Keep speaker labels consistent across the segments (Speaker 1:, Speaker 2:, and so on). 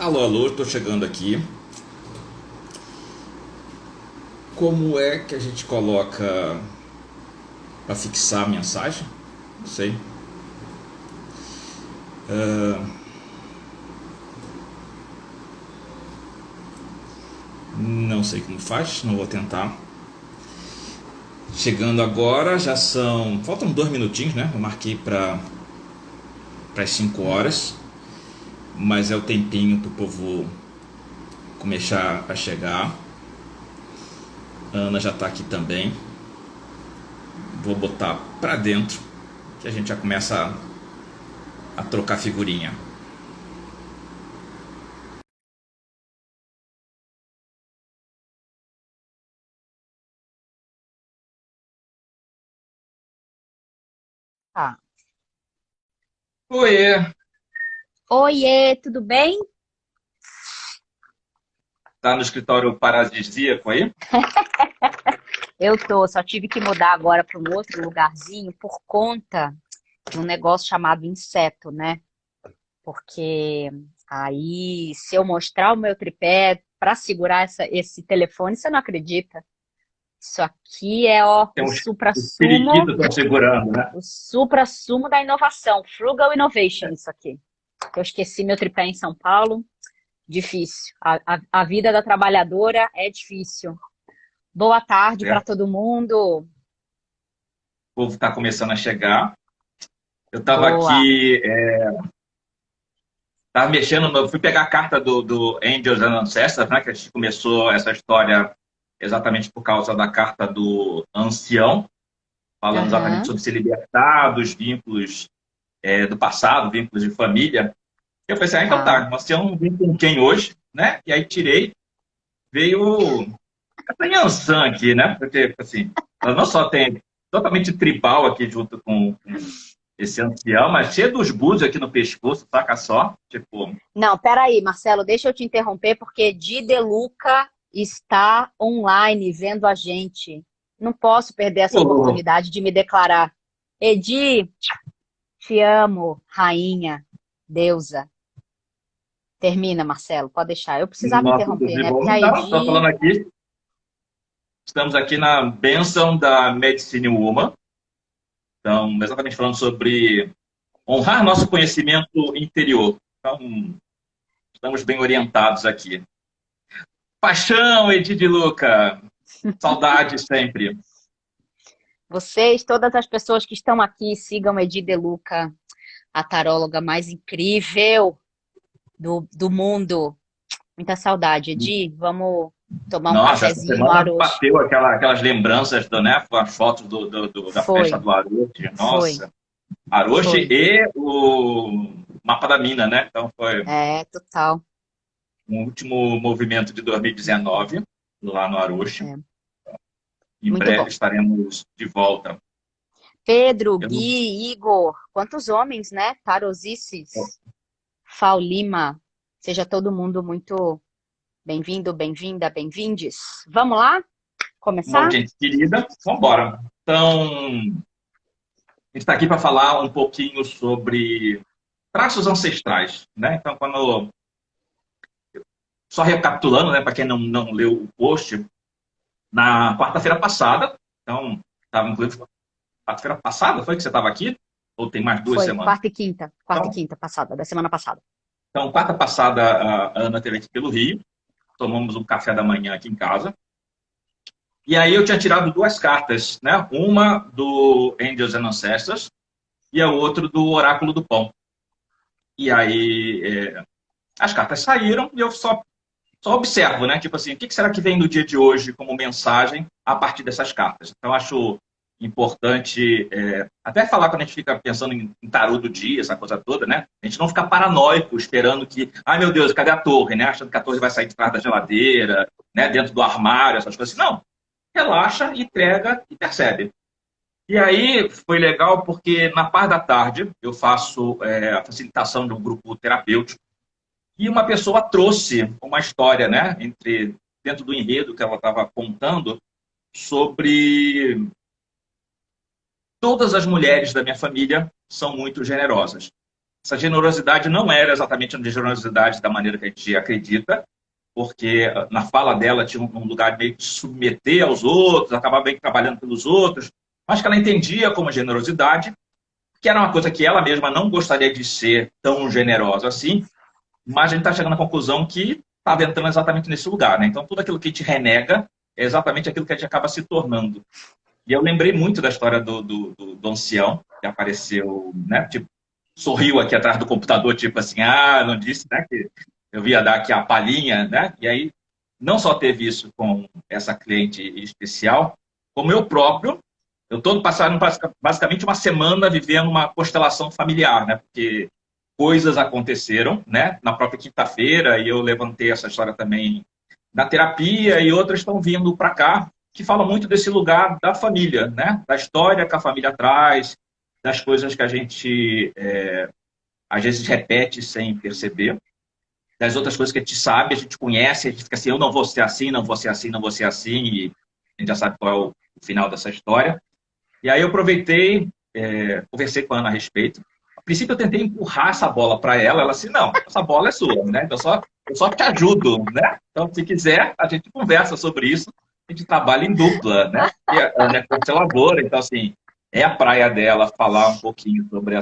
Speaker 1: Alô, alô, estou chegando aqui. Como é que a gente coloca para fixar a mensagem? Não sei. Não sei como faz, não vou tentar. Chegando agora, já são. Faltam 2 minutinhos, né? Eu marquei para as 5 horas, mas é o tempinho para o povo começar a chegar. A Ana já está aqui também. Vou botar para dentro, que a gente já começa a trocar figurinha.
Speaker 2: Tá.
Speaker 1: Oiê,
Speaker 2: Oiê, tudo bem?
Speaker 1: tá no escritório paradisíaco aí?
Speaker 2: Eu tô, só tive que mudar agora para um outro lugarzinho por conta de um negócio chamado inseto, né? Porque aí, se eu mostrar o meu tripé para segurar esse telefone, você não acredita. Isso aqui é, ó,
Speaker 1: Tem os
Speaker 2: suprassumo,
Speaker 1: periquitos estão segurando, né?
Speaker 2: o suprassumo da inovação, Frugal Innovation, isso aqui. Eu esqueci meu tripé em São Paulo, difícil. A vida da trabalhadora é difícil. Boa tarde para
Speaker 1: Certo?
Speaker 2: todo mundo.
Speaker 1: O povo está começando a chegar. Eu estava
Speaker 2: Boa.
Speaker 1: aqui, estava mexendo, fui pegar a carta do Angels and Ancestors, né? Que a gente começou essa história exatamente por causa da carta do ancião, falando exatamente
Speaker 2: Aham.
Speaker 1: sobre se libertar dos vínculos do passado, vínculos de família. Eu pensei, então
Speaker 2: Tá.
Speaker 1: tá, o ancião vem com quem hoje, né? E aí tirei, veio essa Yansan aqui, né? Porque, assim, ela não só tem totalmente tribal aqui junto com esse ancião, mas cheio dos búzios aqui no pescoço, saca só? Tipo,
Speaker 2: Não, peraí, Marcelo, deixa eu te interromper, porque Di De Luca está online vendo a gente. Não posso perder essa
Speaker 1: pô,
Speaker 2: oportunidade de me declarar. Edi, te amo, rainha, deusa. Termina, Marcelo, pode deixar. Eu precisava
Speaker 1: nossa,
Speaker 2: interromper,
Speaker 1: inclusive,
Speaker 2: né? Porque
Speaker 1: vamos
Speaker 2: a
Speaker 1: dar, estou
Speaker 2: Edi.
Speaker 1: falando aqui, estamos aqui na bênção da Medicine Woman, então, exatamente falando sobre honrar nosso conhecimento interior. Então, estamos bem orientados aqui. Paixão, Edi de Luca, saudade sempre.
Speaker 2: Vocês, todas as pessoas que estão aqui, sigam Edi De Luca, a taróloga mais incrível do mundo. Muita saudade, Edi. Vamos tomar um
Speaker 1: Nossa, essa
Speaker 2: cafezinho no
Speaker 1: semana
Speaker 2: Aroche.
Speaker 1: bateu aquelas lembranças né, as fotos da festa
Speaker 2: Foi,
Speaker 1: do Aroche.
Speaker 2: foi,
Speaker 1: Nossa, Aroche
Speaker 2: foi.
Speaker 1: e o Mapa da Mina, né? Então foi
Speaker 2: É, total.
Speaker 1: um último movimento de 2019 lá no Aroche.
Speaker 2: É,
Speaker 1: Em
Speaker 2: muito
Speaker 1: breve
Speaker 2: bom.
Speaker 1: estaremos de volta.
Speaker 2: Pedro,
Speaker 1: Eu não...
Speaker 2: Gui, Igor, quantos homens, né? Tarosices, Fal Lima. Seja todo mundo muito bem-vindo, bem-vinda, bem-vindes. Vamos lá?
Speaker 1: Uma
Speaker 2: Começar?
Speaker 1: audiência querida, vamos embora. Então, a gente está aqui para falar um pouquinho sobre traços ancestrais, né? Então, quando só recapitulando, né, para quem não leu o post, na quarta-feira passada, então, estava inclusive quarta-feira passada, foi que você estava aqui? Ou tem mais duas
Speaker 2: Foi,
Speaker 1: semanas?
Speaker 2: quarta e
Speaker 1: Então,
Speaker 2: quinta passada, da semana passada.
Speaker 1: quarta passada, a Ana esteve aqui pelo Rio, tomamos um café da manhã aqui em casa, e aí eu tinha tirado duas cartas, né? Uma do Angels and Ancestors e a outra do Oráculo do Pão. E aí as cartas saíram e eu só observo, né? Tipo assim, o que será que vem no dia de hoje como mensagem a partir dessas cartas? Então, acho importante até falar quando a gente fica pensando em tarô do dia, essa coisa toda, né? A gente não ficar paranoico esperando que, ai meu Deus, cadê a torre, né? Achando que a torre vai sair de trás da geladeira, né? Dentro do armário, essas coisas assim. Não, relaxa, entrega e percebe. E aí foi legal porque na parte da tarde eu faço a facilitação de um grupo terapêutico e uma pessoa trouxe uma história, né, dentro do enredo que ela estava contando sobre todas as mulheres da minha família são muito generosas. essa generosidade não era exatamente uma generosidade da maneira que a gente acredita, porque na fala dela tinha um lugar meio de submeter aos outros, acabava meio que trabalhando pelos outros, mas que ela entendia como generosidade, que era uma coisa que ela mesma não gostaria de ser tão generosa assim, mas a gente está chegando à conclusão que estava entrando exatamente nesse lugar, né? Então, tudo aquilo que a gente renega é exatamente aquilo que a gente acaba se tornando. E eu lembrei muito da história do ancião, que apareceu, né? Tipo, sorriu aqui atrás do computador, tipo assim, não disse, né? Que eu ia dar aqui a palhinha, né? E aí, não só teve isso com essa cliente especial, como eu próprio, eu estou passando basicamente uma semana vivendo uma constelação familiar, né? Porque coisas aconteceram, né? Na própria quinta-feira, e eu levantei essa história também na terapia, e outras estão vindo para cá, que falam muito desse lugar da família, né? Da história que a família traz, das coisas que a gente às vezes repete sem perceber, das outras coisas que a gente sabe, a gente conhece, a gente fica assim, eu não vou ser assim, não vou ser assim, não vou ser assim, e a gente já sabe qual é o final dessa história. E aí eu aproveitei, conversei com a Ana a respeito. A princípio eu tentei empurrar essa bola para ela, ela disse, não, essa bola é sua, né? Então eu só te ajudo, né? Então, se quiser, a gente conversa sobre isso, a gente trabalha em dupla, né? E a Ana é consteladora, então, assim, é a praia dela falar um pouquinho sobre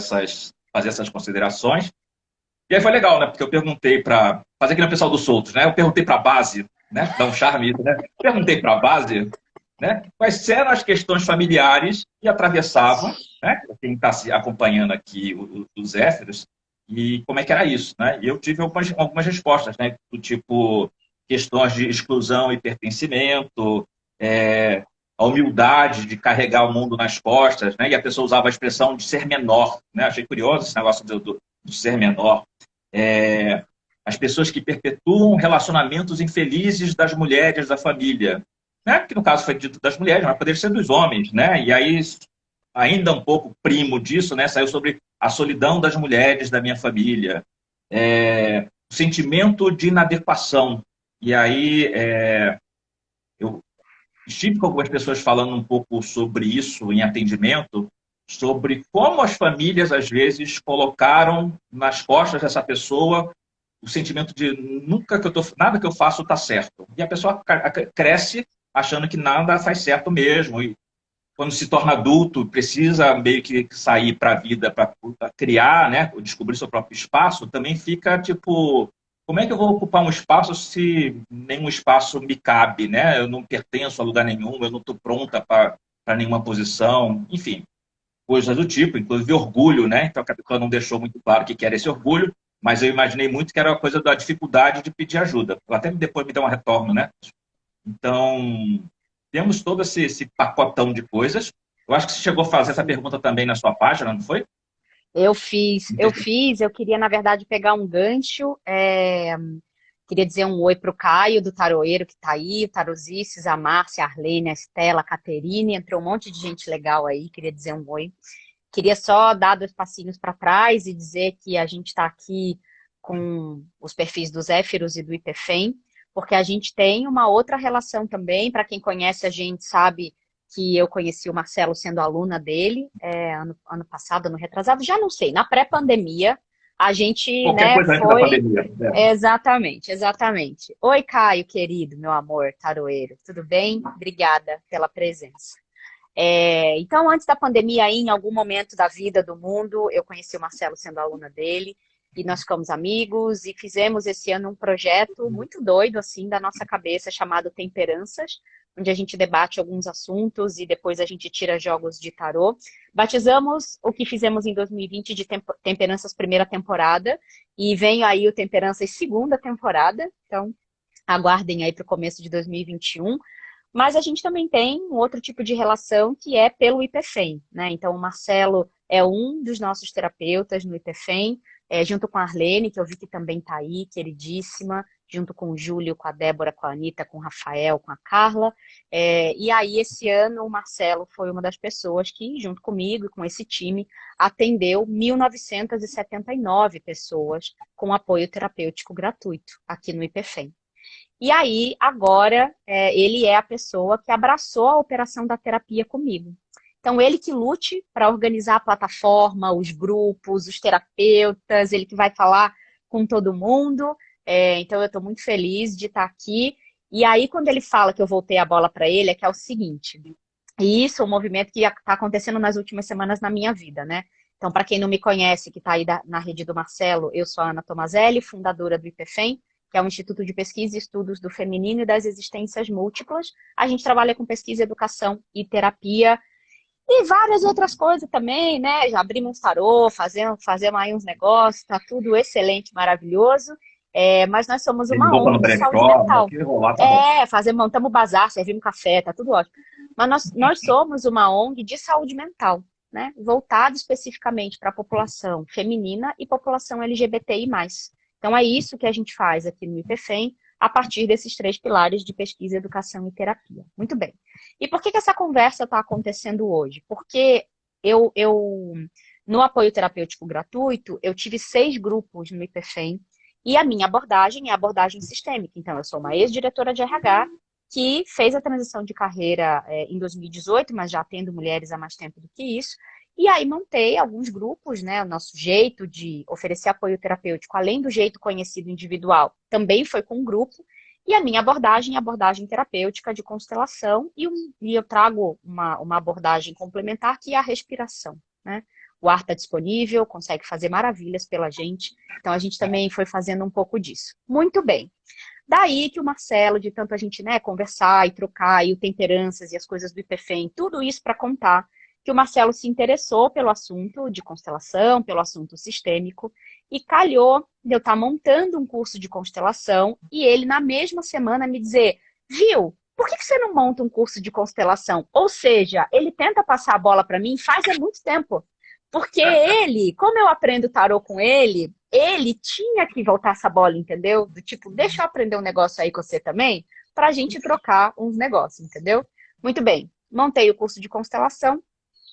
Speaker 1: fazer essas considerações. E aí foi legal, né? Porque eu perguntei para fazer aqui no pessoal dos soltos, né? Eu perguntei para a base, né? Dá um charme, né? Perguntei para a base, né? Quais eram as questões familiares que atravessavam, né? Quem está se acompanhando aqui, os héteros, e como é que era isso, né? E eu tive algumas respostas, né? Do tipo questões de exclusão e pertencimento, a humildade de carregar o mundo nas costas, né? E a pessoa usava a expressão de ser menor, né? Achei curioso esse negócio do ser menor. É, as pessoas que perpetuam relacionamentos infelizes das mulheres da família, né? Que no caso foi dito das mulheres, mas poderia ser dos homens, né? E aí, ainda um pouco primo disso, né? Saiu sobre a solidão das mulheres da minha família, o sentimento de inadequação. E aí, eu estive com algumas pessoas falando um pouco sobre isso em atendimento, sobre como as famílias, às vezes, colocaram nas costas dessa pessoa o sentimento de nada que eu faço está certo. E a pessoa cresce achando que nada faz certo mesmo. E quando se torna adulto, precisa meio que sair para a vida para criar, né, descobrir seu próprio espaço, também fica tipo, como é que eu vou ocupar um espaço se nenhum espaço me cabe, né? Eu não pertenço a lugar nenhum, eu não estou pronta para nenhuma posição, enfim, coisas do tipo, inclusive orgulho, né? Então a Capitã não deixou muito claro o que era esse orgulho, mas eu imaginei muito que era a coisa da dificuldade de pedir ajuda. Ela até depois me deu um retorno, né? Então, temos todo esse pacotão de coisas. Eu acho que você chegou a fazer essa pergunta também na sua página, não foi?
Speaker 2: Eu queria, na verdade, pegar um gancho, queria dizer um oi para o Caio, do Taroeiro, que está aí, o Tarosices, a Márcia, a Arlene, a Estela, a Caterine, entrou um monte de gente legal aí, queria dizer um oi. Queria só dar 2 passinhos para trás e dizer que a gente está aqui com os perfis do Zéfiros e do IPFEM, porque a gente tem uma outra relação também. Para quem conhece a gente sabe que eu conheci o Marcelo sendo aluna dele ano passado, ano retrasado, já não sei, na pré-pandemia. A gente,
Speaker 1: Qualquer
Speaker 2: né,
Speaker 1: coisa antes da
Speaker 2: foi...
Speaker 1: pandemia.
Speaker 2: Exatamente, exatamente. Oi, Caio, querido, meu amor, taroeiro, tudo bem? Obrigada pela presença. Então, antes da pandemia, em algum momento da vida do mundo, eu conheci o Marcelo sendo aluna dele, e nós ficamos amigos, e fizemos esse ano um projeto muito doido, assim, da nossa cabeça, chamado Temperanças, onde a gente debate alguns assuntos e depois a gente tira jogos de tarô. Batizamos o que fizemos em 2020 de Temperanças primeira temporada, e vem aí o Temperanças segunda temporada, então aguardem aí para o começo de 2021. Mas a gente também tem um outro tipo de relação que é pelo IPFEM, né? Então, o Marcelo é um dos nossos terapeutas no IPFEM, junto com a Arlene, que eu vi que também está aí, queridíssima, junto com o Júlio, com a Débora, com a Anitta, com o Rafael, com a Carla. E aí, esse ano, o Marcelo foi uma das pessoas que, junto comigo e com esse time, atendeu 1.979 pessoas com apoio terapêutico gratuito aqui no IPFEM. E aí, agora, ele é a pessoa que abraçou a operação da terapia comigo. Então, ele que lute para organizar a plataforma, os grupos, os terapeutas, ele que vai falar com todo mundo. Então, eu estou muito feliz de estar aqui. E aí, quando ele fala que eu voltei a bola para ele, é que é o seguinte. E isso é um movimento que está acontecendo nas últimas semanas na minha vida, né? Então, para quem não me conhece, que está aí na rede do Marcelo, eu sou a Ana Tomazelli, fundadora do IPFEM, que é um Instituto de Pesquisa e Estudos do Feminino e das Existências Múltiplas. A gente trabalha com pesquisa, educação e terapia e várias outras coisas também, né? Já abrimos um tarô, fazemos aí uns negócios, tá tudo excelente, maravilhoso. Mas nós somos
Speaker 1: Tem
Speaker 2: uma
Speaker 1: roupa no
Speaker 2: ONG de saúde
Speaker 1: brechó, o
Speaker 2: mental.
Speaker 1: que rolar tá bom.
Speaker 2: Montamos bazar, servimos café, tá tudo ótimo. Mas nós somos uma ONG de saúde mental, né? Voltado especificamente para a população feminina e população LGBTI+. Então é isso que a gente faz aqui no IPFEM, a partir desses 3 pilares de pesquisa, educação e terapia. Muito bem. E por que essa conversa está acontecendo hoje? Porque no apoio terapêutico gratuito, eu tive 6 grupos no IPFEM, e a minha abordagem é a abordagem sistêmica. Então, eu sou uma ex-diretora de RH que fez a transição de carreira em 2018, mas já atendo mulheres há mais tempo do que isso. E aí montei alguns grupos, né? O nosso jeito de oferecer apoio terapêutico, além do jeito conhecido individual, também foi com um grupo. E a minha abordagem é a abordagem terapêutica de constelação, e eu trago uma abordagem complementar, que é a respiração, né? O ar está disponível, consegue fazer maravilhas pela gente. Então, a gente também foi fazendo um pouco disso. Muito bem. Daí que o Marcelo, de tanto a gente, né, conversar e trocar, e o Temperanças e as coisas do IPFEM, tudo isso para contar que o Marcelo se interessou pelo assunto de constelação, pelo assunto sistêmico, e calhou de eu estar montando um curso de constelação, e ele, na mesma semana, me dizer, viu, por que você não monta um curso de constelação? Ou seja, ele tenta passar a bola para mim faz há muito tempo. Porque ele, como eu aprendo tarô com ele tinha que voltar essa bola, entendeu? Do tipo, deixa eu aprender um negócio aí com você também, pra gente trocar uns negócios, entendeu? Muito bem, montei o curso de constelação.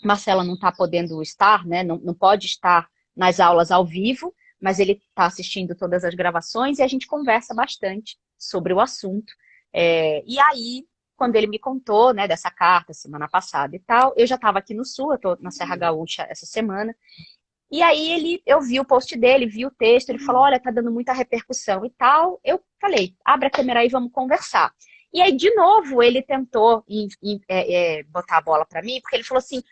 Speaker 2: Marcela não está podendo estar, né? Não pode estar nas aulas ao vivo, mas ele está assistindo todas as gravações e a gente conversa bastante sobre o assunto. E aí, quando ele me contou, né, dessa carta semana passada e tal, eu já estava aqui no Sul, eu estou na Serra Gaúcha essa semana, e aí eu vi o post dele, vi o texto, ele falou, olha, tá dando muita repercussão e tal. Eu falei, abre a câmera aí, vamos conversar. E aí, de novo, ele tentou botar a bola para mim, porque ele falou assim,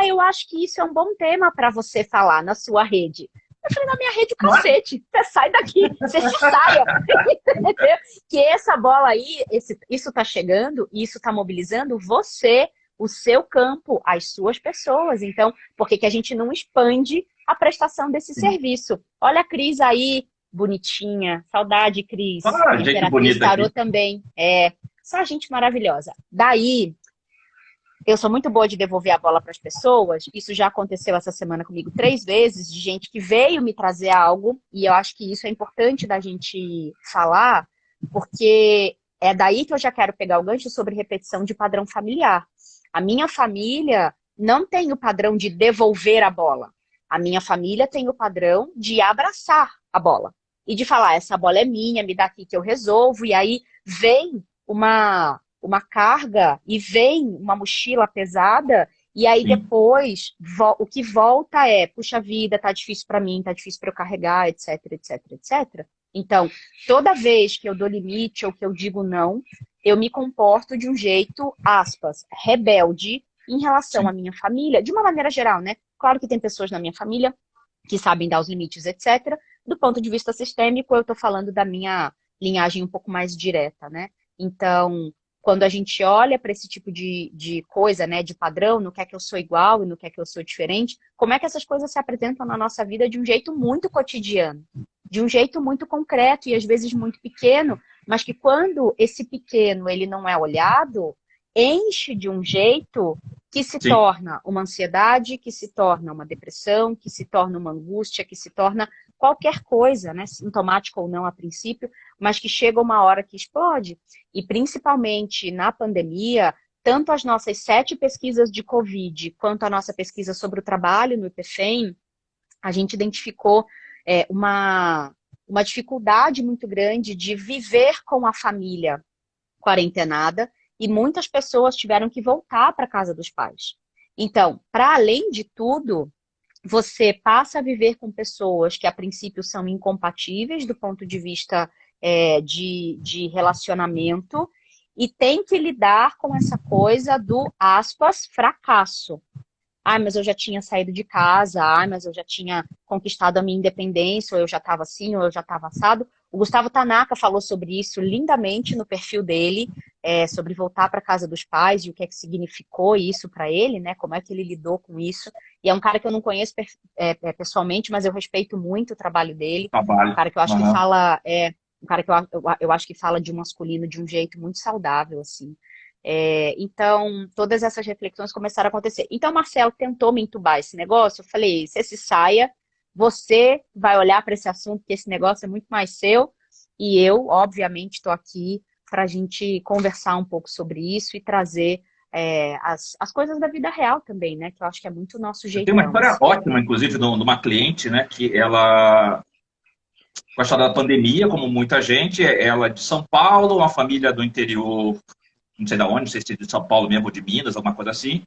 Speaker 2: eu acho que isso é um bom tema para você falar na sua rede. Eu falei, na minha rede, o cacete, você sai daqui, você se saia. Entendeu? Que essa bola aí, isso tá chegando, e isso tá mobilizando você, o seu campo, as suas pessoas. Então, por que a gente não expande a prestação desse serviço? Olha a Cris aí, bonitinha. Saudade, Cris.
Speaker 1: Gente
Speaker 2: Imperatriz
Speaker 1: bonita
Speaker 2: Tarô
Speaker 1: aqui.
Speaker 2: também. Só gente maravilhosa. Daí, eu sou muito boa de devolver a bola para as pessoas. Isso já aconteceu essa semana comigo 3 vezes, de gente que veio me trazer algo, e eu acho que isso é importante da gente falar, porque é daí que eu já quero pegar o gancho sobre repetição de padrão familiar. A minha família não tem o padrão de devolver a bola. A minha família tem o padrão de abraçar a bola. E de falar, essa bola é minha, me dá aqui que eu resolvo. E aí vem uma carga e vem uma mochila pesada. E aí depois o que volta é, puxa vida, tá difícil para mim, tá difícil para eu carregar, etc, etc, etc. Então, toda vez que eu dou limite ou que eu digo não, eu me comporto de um jeito, aspas, rebelde em relação à minha família, de uma maneira geral, né? Claro que tem pessoas na minha família que sabem dar os limites, etc. Do ponto de vista sistêmico, eu estou falando da minha linhagem um pouco mais direta, né? Então, quando a gente olha para esse tipo de coisa, né, de padrão, no que é que eu sou igual e no que é que eu sou diferente, como é que essas coisas se apresentam na nossa vida de um jeito muito cotidiano, de um jeito muito concreto e às vezes muito pequeno, mas que quando esse pequeno ele não é olhado, enche de um jeito que se torna uma ansiedade, que se torna uma depressão, que se torna uma angústia, que se torna qualquer coisa, né, sintomática ou não a princípio, mas que chega uma hora que explode. E principalmente na pandemia, tanto as nossas 7 pesquisas de Covid, quanto a nossa pesquisa sobre o trabalho no IPFEM, a gente identificou uma dificuldade muito grande de viver com a família quarentenada, e muitas pessoas tiveram que voltar para a casa dos pais. Então, para além de tudo, você passa a viver com pessoas que a princípio são incompatíveis do ponto de vista de relacionamento e tem que lidar com essa coisa do, aspas, fracasso. Ai, mas eu já tinha saído de casa, ai, mas eu já tinha conquistado a minha independência, ou eu já estava assim, ou eu já estava assado. O Gustavo Tanaka falou sobre isso lindamente no perfil dele, sobre voltar para casa dos pais e o que é que significou isso para ele, né? Como é que ele lidou com isso. E é um cara que eu não conheço pessoalmente, mas eu respeito muito o trabalho dele. Um
Speaker 1: Trabalho.
Speaker 2: cara que eu acho que
Speaker 1: Uhum.
Speaker 2: fala, um cara que eu acho que fala de masculino de um jeito muito saudável, assim. Então, todas essas reflexões começaram a acontecer. Então, o Marcelo tentou me entubar esse negócio. Eu falei, você se saia, você vai olhar para esse assunto, que esse negócio é muito mais seu. E eu, obviamente, estou aqui para a gente conversar um pouco sobre isso e trazer as coisas da vida real também, né? Que eu acho que é muito o nosso
Speaker 1: Eu tenho uma
Speaker 2: jeitão,
Speaker 1: história
Speaker 2: assim.
Speaker 1: ótima, inclusive, de uma cliente, né, que ela, com a história da pandemia, como muita gente, ela é de São Paulo, uma família do interior, não sei de onde, não sei se é de São Paulo mesmo ou de Minas, alguma coisa assim.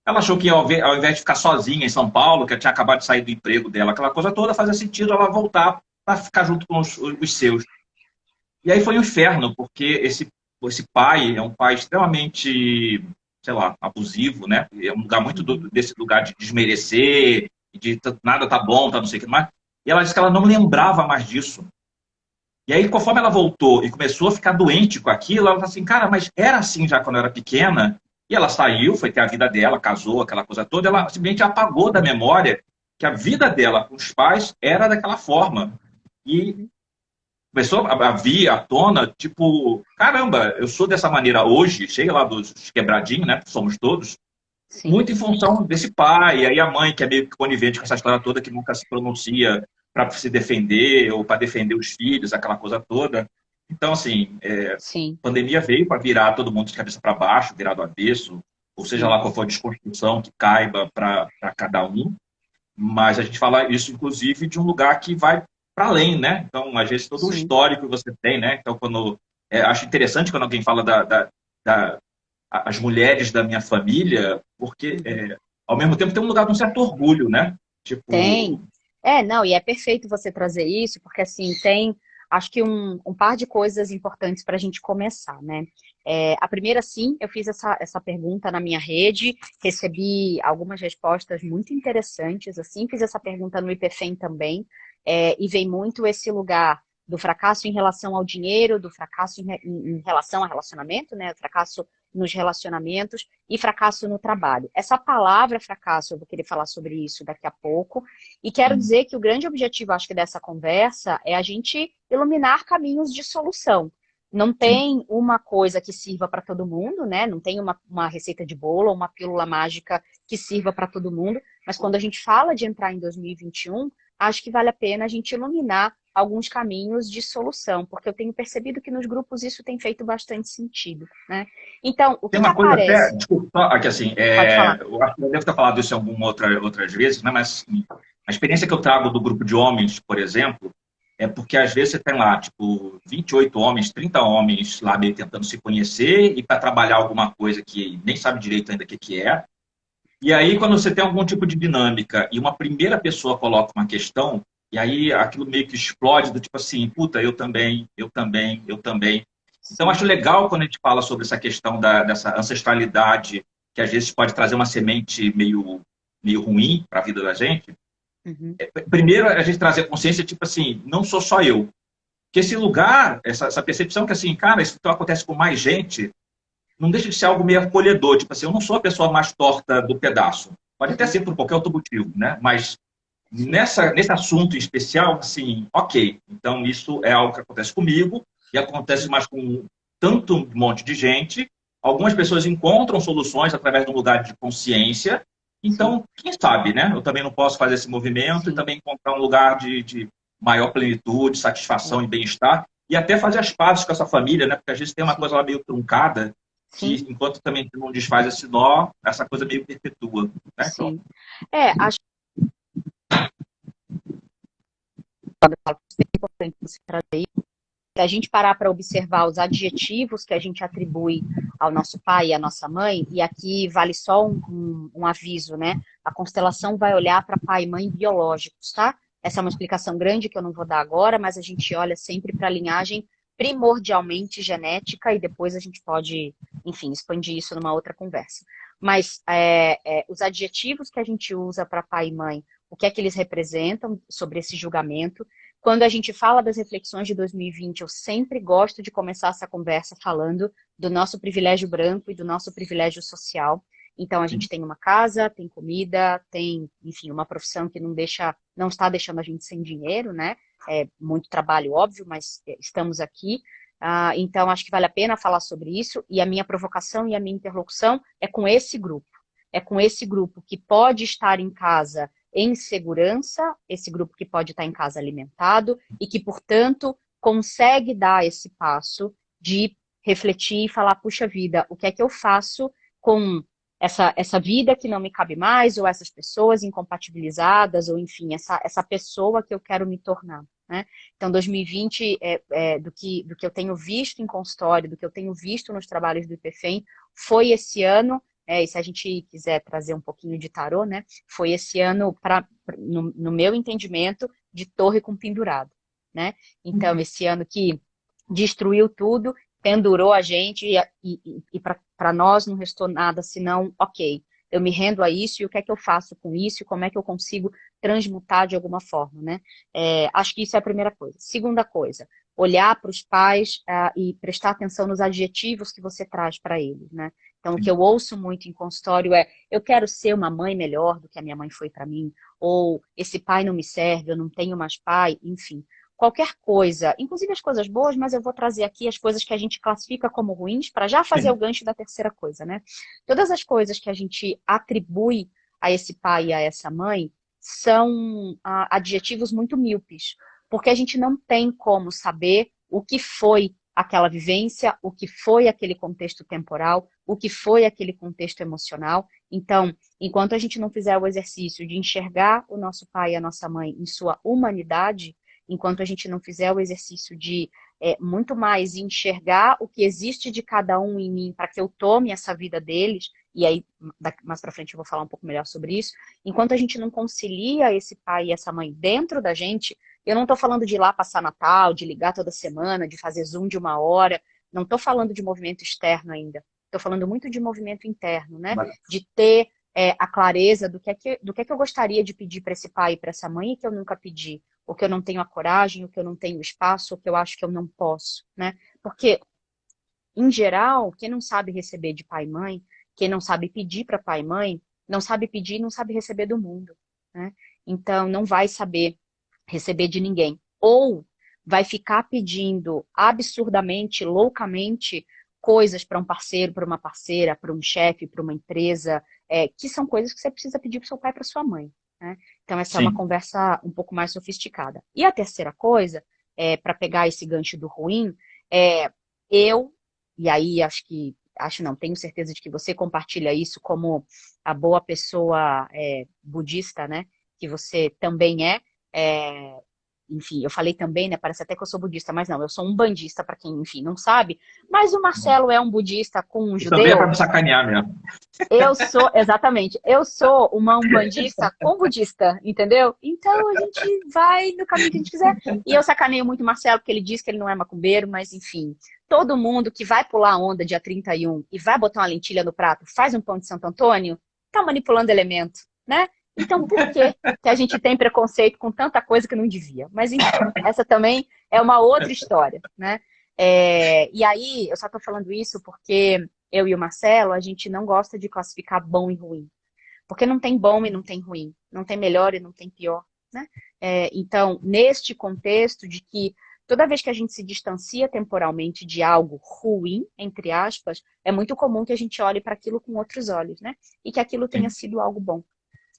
Speaker 1: Ela achou que ao invés de ficar sozinha em São Paulo, que ela tinha acabado de sair do emprego dela, aquela coisa toda, fazia sentido ela voltar para ficar junto com os seus. E aí foi um inferno, porque esse pai é um pai extremamente, sei lá, abusivo, né? É um lugar muito
Speaker 2: Uhum.
Speaker 1: desse lugar de desmerecer, de nada tá bom, tá não sei o que mais. E ela disse que ela não lembrava mais disso. E aí, conforme ela voltou e começou a ficar doente com aquilo, ela falou assim, cara, mas era assim já quando eu era pequena. E ela saiu, foi ter a vida dela, casou, aquela coisa toda. Ela simplesmente apagou da memória que a vida dela com os pais era daquela forma. E
Speaker 2: Uhum.
Speaker 1: começou a vir à tona, tipo, caramba, eu sou dessa maneira hoje, chega lá dos quebradinhos, né? Somos todos,
Speaker 2: Sim,
Speaker 1: muito em função desse pai, e aí a mãe, que é meio que conivente com essa história toda, que nunca se pronuncia para se defender ou para defender os filhos, aquela coisa toda. Então, assim,
Speaker 2: sim,
Speaker 1: a pandemia veio para virar todo mundo de cabeça para baixo, virar do avesso, ou seja
Speaker 2: sim,
Speaker 1: lá qual for a desconstrução que caiba para cada um, mas a gente fala isso, inclusive, de um lugar que vai para além, né? Então, às vezes, todo o
Speaker 2: sim.
Speaker 1: histórico que você tem, né? Então, acho interessante quando alguém fala da as mulheres da minha família, porque,
Speaker 2: Uhum.
Speaker 1: ao mesmo tempo, tem um lugar de um certo orgulho, né? Tipo,
Speaker 2: Tem. Não, e é perfeito você trazer isso, porque assim, tem, acho que um par de coisas importantes para a gente começar, né? A primeira, sim, eu fiz essa pergunta na minha rede, recebi algumas respostas muito interessantes, assim, fiz essa pergunta no IPFEM também, e vem muito esse lugar do fracasso em relação ao dinheiro, do fracasso em relação ao relacionamento, né? O fracasso nos relacionamentos e fracasso no trabalho. Essa palavra fracasso, eu vou querer falar sobre isso daqui a pouco, e quero dizer que o grande objetivo, acho que dessa conversa, é a gente iluminar caminhos de solução. Não
Speaker 1: sim,
Speaker 2: tem uma coisa que sirva para todo mundo, né? Não tem uma receita de bolo ou uma pílula mágica que sirva para todo mundo, mas quando a gente fala de entrar em 2021, acho que vale a pena a gente iluminar alguns caminhos de solução, porque eu tenho percebido que nos grupos isso tem feito bastante sentido, né? Então, o
Speaker 1: tem
Speaker 2: que que
Speaker 1: uma coisa até,
Speaker 2: aparece?
Speaker 1: desculpa, aqui assim,
Speaker 2: Pode falar.
Speaker 1: eu acho que eu devo ter falado isso em outras vezes, né? Mas assim, a experiência que eu trago do grupo de homens, por exemplo, é porque às vezes você tem lá, tipo, 28 homens, 30 homens lá meio tentando se conhecer e para trabalhar alguma coisa que nem sabe direito ainda o que é. E aí, quando você tem algum tipo de dinâmica e uma primeira pessoa coloca uma questão, e aí aquilo meio que explode do tipo assim, puta, eu também, eu também, eu também. Então,
Speaker 2: Sim.
Speaker 1: acho legal quando a gente fala sobre essa questão dessa ancestralidade, que às vezes pode trazer uma semente meio ruim para a vida da gente.
Speaker 2: Uhum.
Speaker 1: Primeiro, a gente trazer consciência, tipo assim, não sou só eu. Que esse lugar, essa percepção que assim, cara, isso então acontece com mais gente, não deixa de ser algo meio acolhedor. Tipo assim, eu não sou a pessoa mais torta do pedaço. Pode até
Speaker 2: Uhum.
Speaker 1: ser por qualquer outro motivo, né? Mas
Speaker 2: Sim.
Speaker 1: nesse assunto em especial, assim, ok. Então, isso é algo que acontece comigo e acontece
Speaker 2: Sim.
Speaker 1: mais com tanto um monte de gente. Algumas pessoas encontram soluções através de um lugar de consciência.
Speaker 2: Sim.
Speaker 1: Então, quem sabe, né? Eu também não posso fazer esse movimento e
Speaker 2: Sim.
Speaker 1: também encontrar um lugar de maior plenitude, satisfação
Speaker 2: É.
Speaker 1: e bem-estar. E até fazer as pazes com essa família, né? Porque às vezes tem uma
Speaker 2: Sim.
Speaker 1: coisa lá meio truncada que,
Speaker 2: Sim.
Speaker 1: enquanto também não desfaz esse nó, essa coisa meio perpetua. Né? Então,
Speaker 2: Sim. Acho que é importante você trazer isso. Se a gente parar para observar os adjetivos que a gente atribui ao nosso pai e à nossa mãe, e aqui vale só um aviso, né? A constelação vai olhar para pai e mãe biológicos, tá? Essa é uma explicação grande que eu não vou dar agora, mas a gente olha sempre para a linhagem primordialmente genética e depois a gente pode, enfim, expandir isso numa outra conversa. Mas os adjetivos que a gente usa para pai e mãe, o que é que eles representam sobre esse julgamento. Quando a gente fala das reflexões de 2020, eu sempre gosto de começar essa conversa falando do nosso privilégio branco e do nosso privilégio social. Então, a gente tem uma casa, tem comida, tem, enfim, uma profissão que não está deixando a gente sem dinheiro, né? É muito trabalho, óbvio, mas estamos aqui. Então, acho que vale a pena falar sobre isso. E a minha provocação e a minha interlocução é com esse grupo. É com esse grupo que pode estar em casa em segurança, esse grupo que pode estar em casa alimentado e que, portanto, consegue dar esse passo de refletir e falar, puxa vida, o que é que eu faço com essa vida que não me cabe mais, ou essas pessoas incompatibilizadas, ou enfim, essa pessoa que eu quero me tornar. Né? Então, 2020, do que eu tenho visto em consultório, do que eu tenho visto nos trabalhos do IPFEM, foi esse ano, e se a gente quiser trazer um pouquinho de tarô, né, foi esse ano, no meu entendimento, de torre com pendurado. Né? Então, esse ano que destruiu tudo, pendurou a gente e para nós não restou nada senão, ok, eu me rendo a isso e o que é que eu faço com isso e como é que eu consigo transmutar de alguma forma, né? Acho que isso é a primeira coisa. Segunda coisa, olhar para os pais e prestar atenção nos adjetivos que você traz para eles, né? Então, o que eu ouço muito em consultório é, eu quero ser uma mãe melhor do que a minha mãe foi para mim, ou esse pai não me serve, eu não tenho mais pai, enfim. Qualquer coisa, inclusive as coisas boas, mas eu vou trazer aqui as coisas que a gente classifica como ruins, para já fazer o gancho da terceira coisa, né? Todas as coisas que a gente atribui a esse pai e a essa mãe são adjetivos muito míopes, porque a gente não tem como saber o que foi aquela vivência, o que foi aquele contexto temporal, o que foi aquele contexto emocional. Então, enquanto a gente não fizer o exercício de enxergar o nosso pai e a nossa mãe em sua humanidade, enquanto a gente não fizer o exercício de muito mais enxergar o que existe de cada um em mim para que eu tome essa vida deles, e aí mais para frente eu vou falar um pouco melhor sobre isso, enquanto a gente não concilia esse pai e essa mãe dentro da gente, eu não estou falando de ir lá passar Natal, de ligar toda semana, de fazer Zoom de 1 hora, não estou falando de movimento externo ainda, estou falando muito de movimento interno, né? De ter a clareza do que é que eu gostaria de pedir para esse pai e para essa mãe e que eu nunca pedi, o que eu não tenho a coragem, o que eu não tenho espaço, o que eu acho que eu não posso, né? Porque, em geral, quem não sabe receber de pai e mãe, quem não sabe pedir para pai e mãe, não sabe pedir e não sabe receber do mundo, né? Então, não vai saber receber de ninguém. Ou vai ficar pedindo absurdamente, loucamente, coisas para um parceiro, para uma parceira, para um chefe, para uma empresa, que são coisas que você precisa pedir para seu pai e para sua mãe. Né? Então, essa é uma conversa um pouco mais sofisticada. E a terceira coisa, para pegar esse gancho do ruim, e aí acho não, tenho certeza de que você compartilha isso como a boa pessoa budista, né? Que você também enfim, eu falei também, né? Parece até que eu sou budista, mas não, eu sou um bandista, para quem, enfim, não sabe. Mas o Marcelo é um budista com um
Speaker 1: Isso também é para
Speaker 2: judeu.
Speaker 1: me sacanear mesmo.
Speaker 2: Exatamente, eu sou uma umbandista com budista, entendeu? Então a gente vai no caminho que a gente quiser. E eu sacaneio muito o Marcelo, porque ele diz que ele não é macumbeiro, mas enfim. Todo mundo que vai pular a onda dia 31 e vai botar uma lentilha no prato, faz um pão de Santo Antônio, tá manipulando elemento, né? Então por que a gente tem preconceito com tanta coisa que não devia? Mas enfim, essa também é uma outra história, né? E aí, eu só tô falando isso porque eu e o Marcelo, a gente não gosta de classificar bom e ruim. Porque não tem bom e não tem ruim. Não tem melhor e não tem pior. Né? Então, neste contexto de que toda vez que a gente se distancia temporalmente de algo ruim, entre aspas, é muito comum que a gente olhe para aquilo com outros olhos, né? E que aquilo tenha sido algo bom.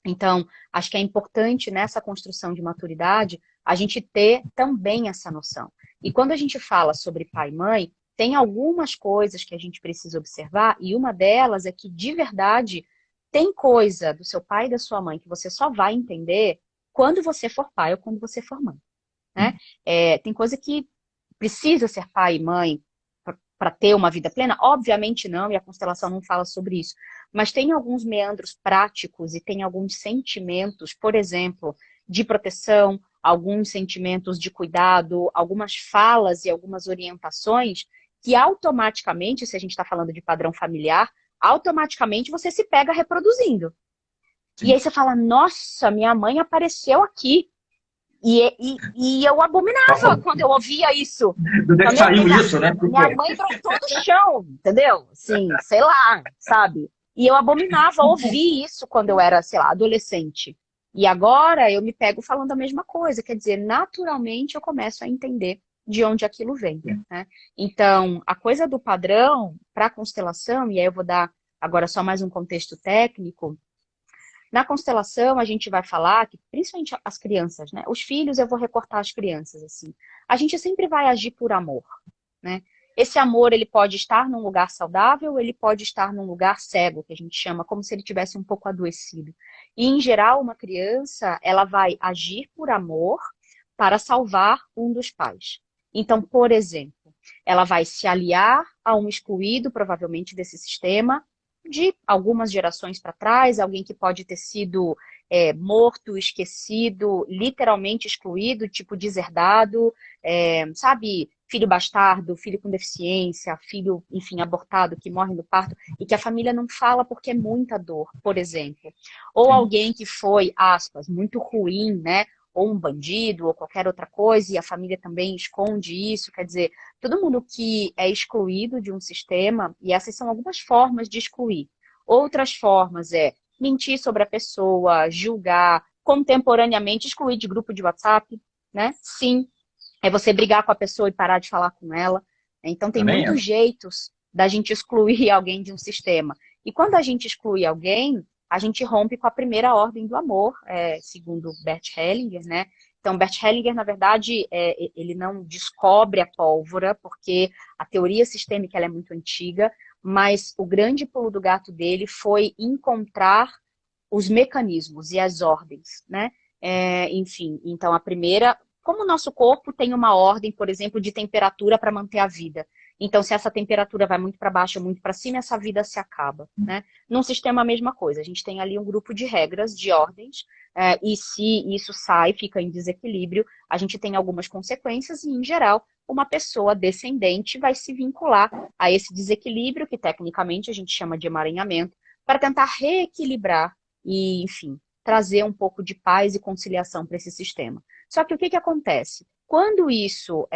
Speaker 2: Então, acho que é importante nessa construção de maturidade a gente ter também essa noção. E quando a gente fala sobre pai e mãe, tem algumas coisas que a gente precisa observar, e uma delas é que, de verdade, tem coisa do seu pai e da sua mãe que você só vai entender quando você for pai ou quando você for mãe. Né? Tem coisa que precisa ser pai e mãe para ter uma vida plena? Obviamente não, e a constelação não fala sobre isso. Mas tem alguns meandros práticos e tem alguns sentimentos, por exemplo, de proteção, alguns sentimentos de cuidado, algumas falas e algumas orientações que automaticamente, se a gente está falando de padrão familiar, automaticamente você se pega reproduzindo.
Speaker 1: Sim.
Speaker 2: E aí você fala, nossa, minha mãe apareceu aqui. E eu abominava quando eu ouvia isso.
Speaker 1: De onde é que saiu isso, né?
Speaker 2: Minha mãe brotou do chão, entendeu? Assim, sei lá, sabe? E eu abominava ouvir isso quando eu era, sei lá, adolescente. E agora eu me pego falando a mesma coisa. Quer dizer, naturalmente eu começo a entender de onde aquilo vem, né? Então, a coisa do padrão para a constelação, e aí eu vou dar agora só mais um contexto técnico. Na constelação, a gente vai falar que, principalmente as crianças, né? Os filhos, eu vou recortar as crianças, assim. A gente sempre vai agir por amor, né? Esse amor, ele pode estar num lugar saudável, ele pode estar num lugar cego, que a gente chama, como se ele tivesse um pouco adoecido. E, em geral, uma criança, ela vai agir por amor para salvar um dos pais. Então, por exemplo, ela vai se aliar a um excluído, provavelmente, desse sistema, de algumas gerações para trás, alguém que pode ter sido morto, esquecido, literalmente excluído, tipo deserdado, sabe, filho bastardo, filho com deficiência, filho, enfim, abortado, que morre no parto, e que a família não fala porque é muita dor, por exemplo. Ou alguém que foi, aspas, muito ruim, né? Ou um bandido, ou qualquer outra coisa, e a família também esconde isso, quer dizer, todo mundo que é excluído de um sistema, e essas são algumas formas de excluir. Outras formas é mentir sobre a pessoa, julgar, contemporaneamente excluir de grupo de WhatsApp, né? Sim, é você brigar com a pessoa e parar de falar com ela. Então tem
Speaker 1: Também
Speaker 2: muitos jeitos da gente excluir alguém de um sistema. E quando a gente exclui alguém, a gente rompe com a primeira ordem do amor, segundo Bert Hellinger, né? Então, Bert Hellinger, na verdade, ele não descobre a pólvora, porque a teoria sistêmica ela é muito antiga, mas o grande pulo do gato dele foi encontrar os mecanismos e as ordens, né? Enfim, então a primeira, como o nosso corpo tem uma ordem, por exemplo, de temperatura para manter a vida. Então, se essa temperatura vai muito para baixo ou muito para cima, essa vida se acaba, né? Num sistema, a mesma coisa. A gente tem ali um grupo de regras, de ordens, e se isso sai, fica em desequilíbrio, a gente tem algumas consequências e, em geral, uma pessoa descendente vai se vincular a esse desequilíbrio, que tecnicamente a gente chama de emaranhamento, para tentar reequilibrar e, enfim, trazer um pouco de paz e conciliação para esse sistema. Só que o que acontece? Quando isso,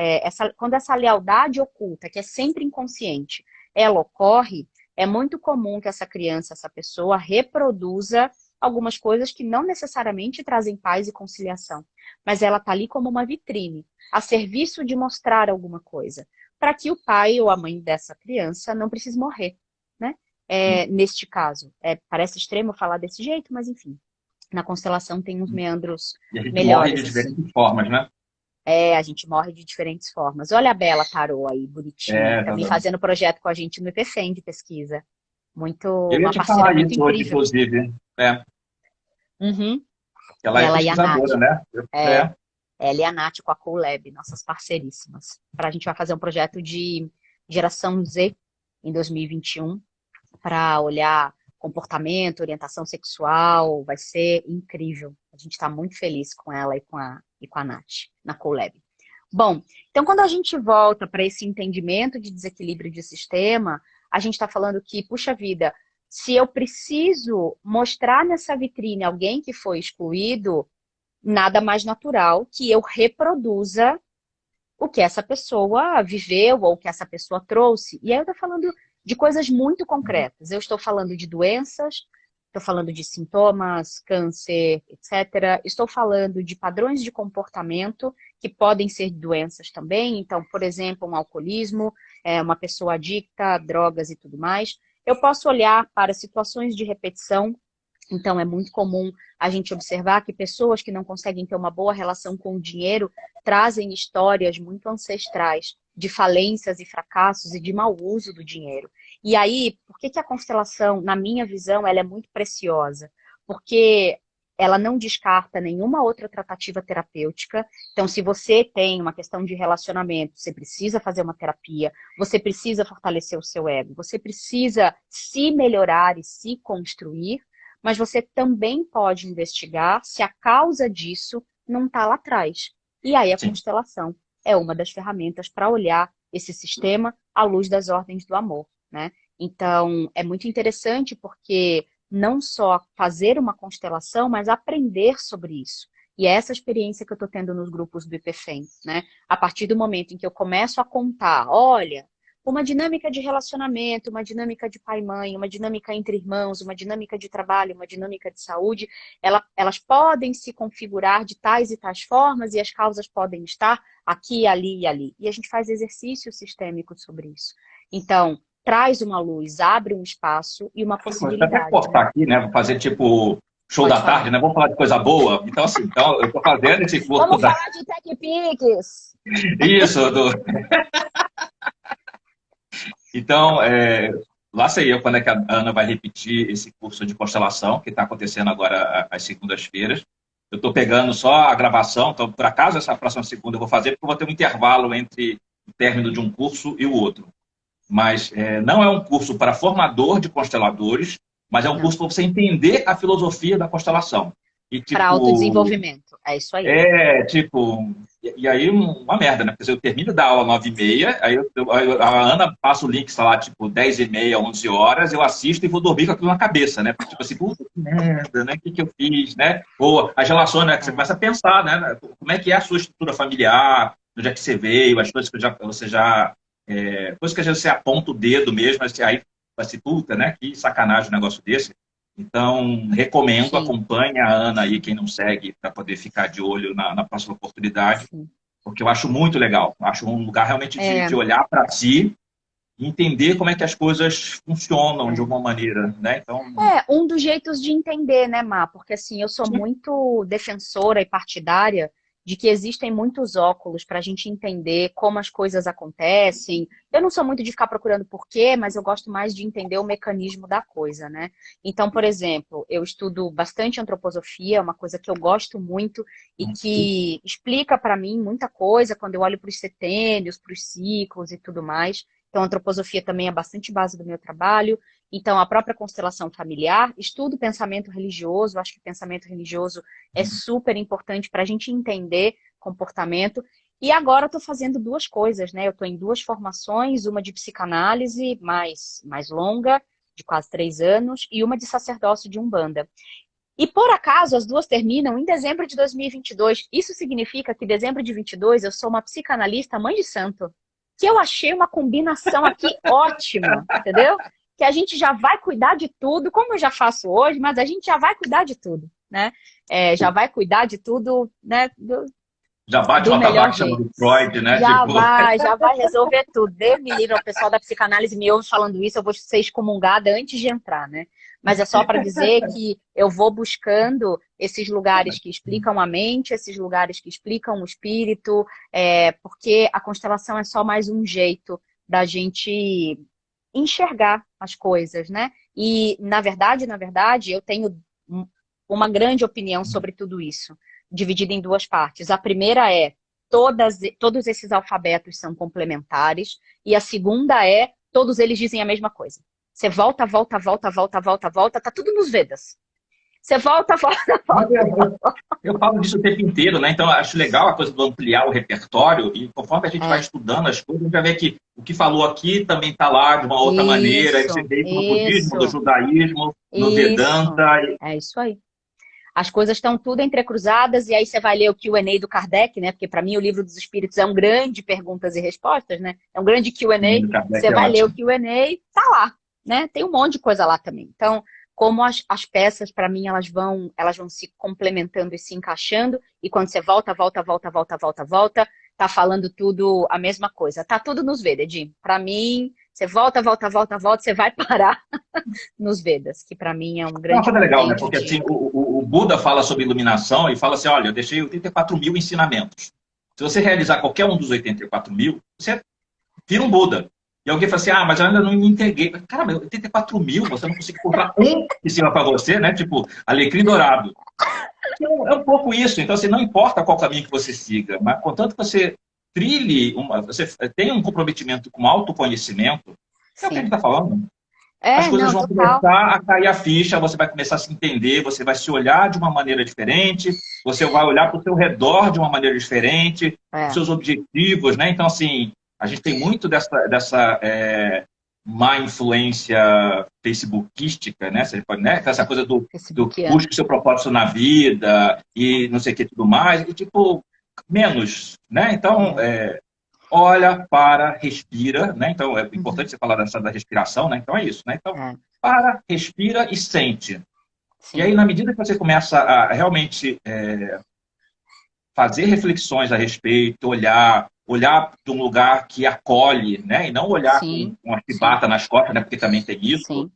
Speaker 2: quando essa lealdade oculta, que é sempre inconsciente, ela ocorre, é muito comum que essa criança, essa pessoa, reproduza algumas coisas que não necessariamente trazem paz e conciliação. Mas ela está ali como uma vitrine, a serviço de mostrar alguma coisa, para que o pai ou a mãe dessa criança não precise morrer, né? Neste caso. Parece extremo falar desse jeito, mas enfim. Na constelação tem uns meandros
Speaker 1: e a gente morre
Speaker 2: melhores,
Speaker 1: de
Speaker 2: assim.
Speaker 1: diferentes formas, né?
Speaker 2: A gente morre de diferentes formas. Olha a Bela Tarô aí, bonitinha, também fazendo projeto com a gente no IPFEM de pesquisa.
Speaker 1: Eu ia
Speaker 2: Uma
Speaker 1: te
Speaker 2: parceira
Speaker 1: falar
Speaker 2: muito
Speaker 1: isso hoje,
Speaker 2: incrível.
Speaker 1: inclusive.
Speaker 2: Uhum.
Speaker 1: Ela é
Speaker 2: Ela e a Nath.
Speaker 1: pesquisadora, né?
Speaker 2: Ela e a Nath com a CoLab, nossas parceiríssimas. A gente vai fazer um projeto de geração Z em 2021 para olhar comportamento, orientação sexual, vai ser incrível. A gente está muito feliz com ela e com a Nath, na CoLab. Bom, então quando a gente volta para esse entendimento de desequilíbrio de sistema, a gente está falando que, puxa vida, se eu preciso mostrar nessa vitrine alguém que foi excluído, nada mais natural que eu reproduza o que essa pessoa viveu ou o que essa pessoa trouxe. E aí eu estou falando de coisas muito concretas. Eu estou falando de doenças, estou falando de sintomas, câncer, etc. Estou falando de padrões de comportamento que podem ser doenças também. Então, por exemplo, um alcoolismo, uma pessoa adicta a drogas e tudo mais. Eu posso olhar para situações de repetição. Então, é muito comum a gente observar que pessoas que não conseguem ter uma boa relação com o dinheiro trazem histórias muito ancestrais de falências e fracassos e de mau uso do dinheiro. E aí, por que a constelação, na minha visão, ela é muito preciosa? Porque ela não descarta nenhuma outra tratativa terapêutica. Então, se você tem uma questão de relacionamento, você precisa fazer uma terapia, você precisa fortalecer o seu ego, você precisa se melhorar e se construir, mas você também pode investigar se a causa disso não está lá atrás. E aí a
Speaker 1: Sim.
Speaker 2: constelação é uma das ferramentas para olhar esse sistema à luz das ordens do amor, né? Então, é muito interessante porque não só fazer uma constelação, mas aprender sobre isso. E é essa experiência que eu estou tendo nos grupos do IPFEM, né? A partir do momento em que eu começo a contar, olha, uma dinâmica de relacionamento, uma dinâmica de pai e mãe, uma dinâmica entre irmãos, uma dinâmica de trabalho, uma dinâmica de saúde, elas podem se configurar de tais e tais formas e as causas podem estar aqui, ali e ali. E a gente faz exercício sistêmico sobre isso. Então, traz uma luz, abre um espaço e uma
Speaker 1: Vou até
Speaker 2: possibilidade.
Speaker 1: cortar aqui, né? Vou fazer tipo show
Speaker 2: Pode
Speaker 1: da
Speaker 2: falar.
Speaker 1: tarde, né? Vamos falar de coisa boa. Então, assim, então, eu estou fazendo esse curso
Speaker 2: Vamos
Speaker 1: da...
Speaker 2: falar de TechPix!
Speaker 1: Isso, Então, lá sei eu quando é que a Ana vai repetir esse curso de constelação, que está acontecendo agora às segundas-feiras. Eu estou pegando só a gravação, então, por acaso, essa próxima segunda eu vou fazer, porque eu vou ter um intervalo entre o término de um curso e o outro. Mas não é um curso para formador de consteladores, mas é um curso para você entender a filosofia da constelação. E,
Speaker 2: Para
Speaker 1: tipo,
Speaker 2: autodesenvolvimento. É isso aí.
Speaker 1: e aí uma merda, né? Porque eu termino da aula 9h30, a Ana passa o link, sei lá, tipo, 10h30, 11 horas, eu assisto e vou dormir com aquilo na cabeça, né? Porque, tipo assim, puta, que merda, né? O que eu fiz, né? Ou as relações, né? Que você começa a pensar, né? Como é que é a sua estrutura familiar, onde é que você veio, as coisas que você já... coisas que às vezes você aponta o dedo mesmo, aí vai ser, puta, né? Que sacanagem um negócio desse. Então, recomendo,
Speaker 2: Sim.
Speaker 1: acompanhe a Ana aí, quem não segue, para poder ficar de olho na próxima oportunidade,
Speaker 2: Sim.
Speaker 1: porque eu acho muito legal. Acho um lugar realmente de olhar para si e entender como é que as coisas funcionam de alguma maneira, né? Então,
Speaker 2: Um dos jeitos de entender, né, Má? Porque assim, eu sou muito defensora e partidária de que existem muitos óculos para a gente entender como as coisas acontecem. Eu não sou muito de ficar procurando porquê, mas eu gosto mais de entender o mecanismo da coisa, né? Então, por exemplo, eu estudo bastante antroposofia, uma coisa que eu gosto muito e que explica para mim muita coisa quando eu olho para os setênios, para os ciclos e tudo mais. Então, a antroposofia também é bastante base do meu trabalho. Então, a própria constelação familiar, estudo pensamento religioso, acho que pensamento religioso é super importante para a gente entender comportamento. E agora eu estou fazendo duas coisas, né? Eu estou em duas formações, uma de psicanálise mais longa, de quase 3 anos, e uma de sacerdócio de Umbanda. E, por acaso, as duas terminam em dezembro de 2022. Isso significa que em dezembro de 22 eu sou uma psicanalista mãe de santo. Que eu achei uma combinação aqui ótima, entendeu? Que a gente já vai cuidar de tudo, como eu já faço hoje, mas a gente já vai cuidar de tudo, né? Já vai cuidar de tudo, né?
Speaker 1: já bate
Speaker 2: Do
Speaker 1: o
Speaker 2: melhor
Speaker 1: atabaque chama
Speaker 2: jeito.
Speaker 1: do Freud, né?
Speaker 2: Já
Speaker 1: Tipo,
Speaker 2: vai resolver tudo. Deus me livre, o pessoal da psicanálise me ouve falando isso, eu vou ser excomungada antes de entrar, né? Mas é só para dizer que eu vou buscando esses lugares que explicam a mente, esses lugares que explicam o espírito, porque a constelação é só mais um jeito da gente enxergar as coisas, né? E, na verdade, eu tenho uma grande opinião sobre tudo isso, dividida em duas partes. A primeira é todos esses alfabetos são complementares, e a segunda é todos eles dizem a mesma coisa. Você volta, tá tudo nos Vedas. Você volta.
Speaker 1: eu falo disso o tempo inteiro, né? Então, eu acho legal a coisa do ampliar o repertório e conforme a gente vai estudando as coisas, a gente vai ver que o que falou aqui também está lá de uma outra maneira. Aí você vê isso no budismo, no judaísmo, no Vedanta.
Speaker 2: É isso aí. As coisas estão tudo entrecruzadas, e aí você vai ler o Q&A do Kardec, né? Porque para mim o Livro dos Espíritos é um grande perguntas e respostas, né? É um grande Q&A. Você vai ler o Q&A, tá lá, né? Tem um monte de coisa lá também. Então, como as peças, para mim, elas vão se complementando e se encaixando, e quando você volta, tá falando tudo a mesma coisa. Tá tudo nos Vedas, Jim. Para mim, você volta, você vai parar nos Vedas, que para mim é um grande...
Speaker 1: É uma coisa legal, né? Porque
Speaker 2: de...
Speaker 1: assim, o Buda fala sobre iluminação e fala assim, olha, eu deixei 84 mil ensinamentos. Se você realizar qualquer um dos 84 mil, você vira um Buda. E alguém fala assim, ah, mas eu ainda não me entreguei. Cara, mas 84 mil, você não conseguiu comprar um em cima para você, né? Tipo, alecrim dourado. Então, é um pouco isso. Então, assim, não importa qual caminho que você siga, mas contanto que você trilhe, você tenha um comprometimento com autoconhecimento, é o que a gente
Speaker 2: Sim.
Speaker 1: está falando. As
Speaker 2: É,
Speaker 1: coisas
Speaker 2: não,
Speaker 1: vão
Speaker 2: total.
Speaker 1: começar a cair a ficha, você vai começar a se entender, você vai se olhar de uma maneira diferente, você vai olhar para o seu redor de uma maneira diferente, os
Speaker 2: É,
Speaker 1: seus objetivos, né? Então, assim, a gente tem muito dessa má influência facebookística, né? Você pode, né? Essa coisa do
Speaker 2: Facebookiana.
Speaker 1: busque o seu propósito na vida e não sei o que tudo mais, e tipo, menos, né? Então,
Speaker 2: É.
Speaker 1: olha, para, respira, né? Então é
Speaker 2: Uhum.
Speaker 1: importante você falar da respiração, né? Então é isso, né? Então,
Speaker 2: É,
Speaker 1: para, respira e sente. E
Speaker 2: sim.
Speaker 1: aí, na medida que você começa a realmente fazer reflexões a respeito, olhar de um lugar que acolhe, né? E não olhar com
Speaker 2: Sim,
Speaker 1: uma
Speaker 2: sim,
Speaker 1: chibata nas costas, né? Porque também tem isso,
Speaker 2: sim,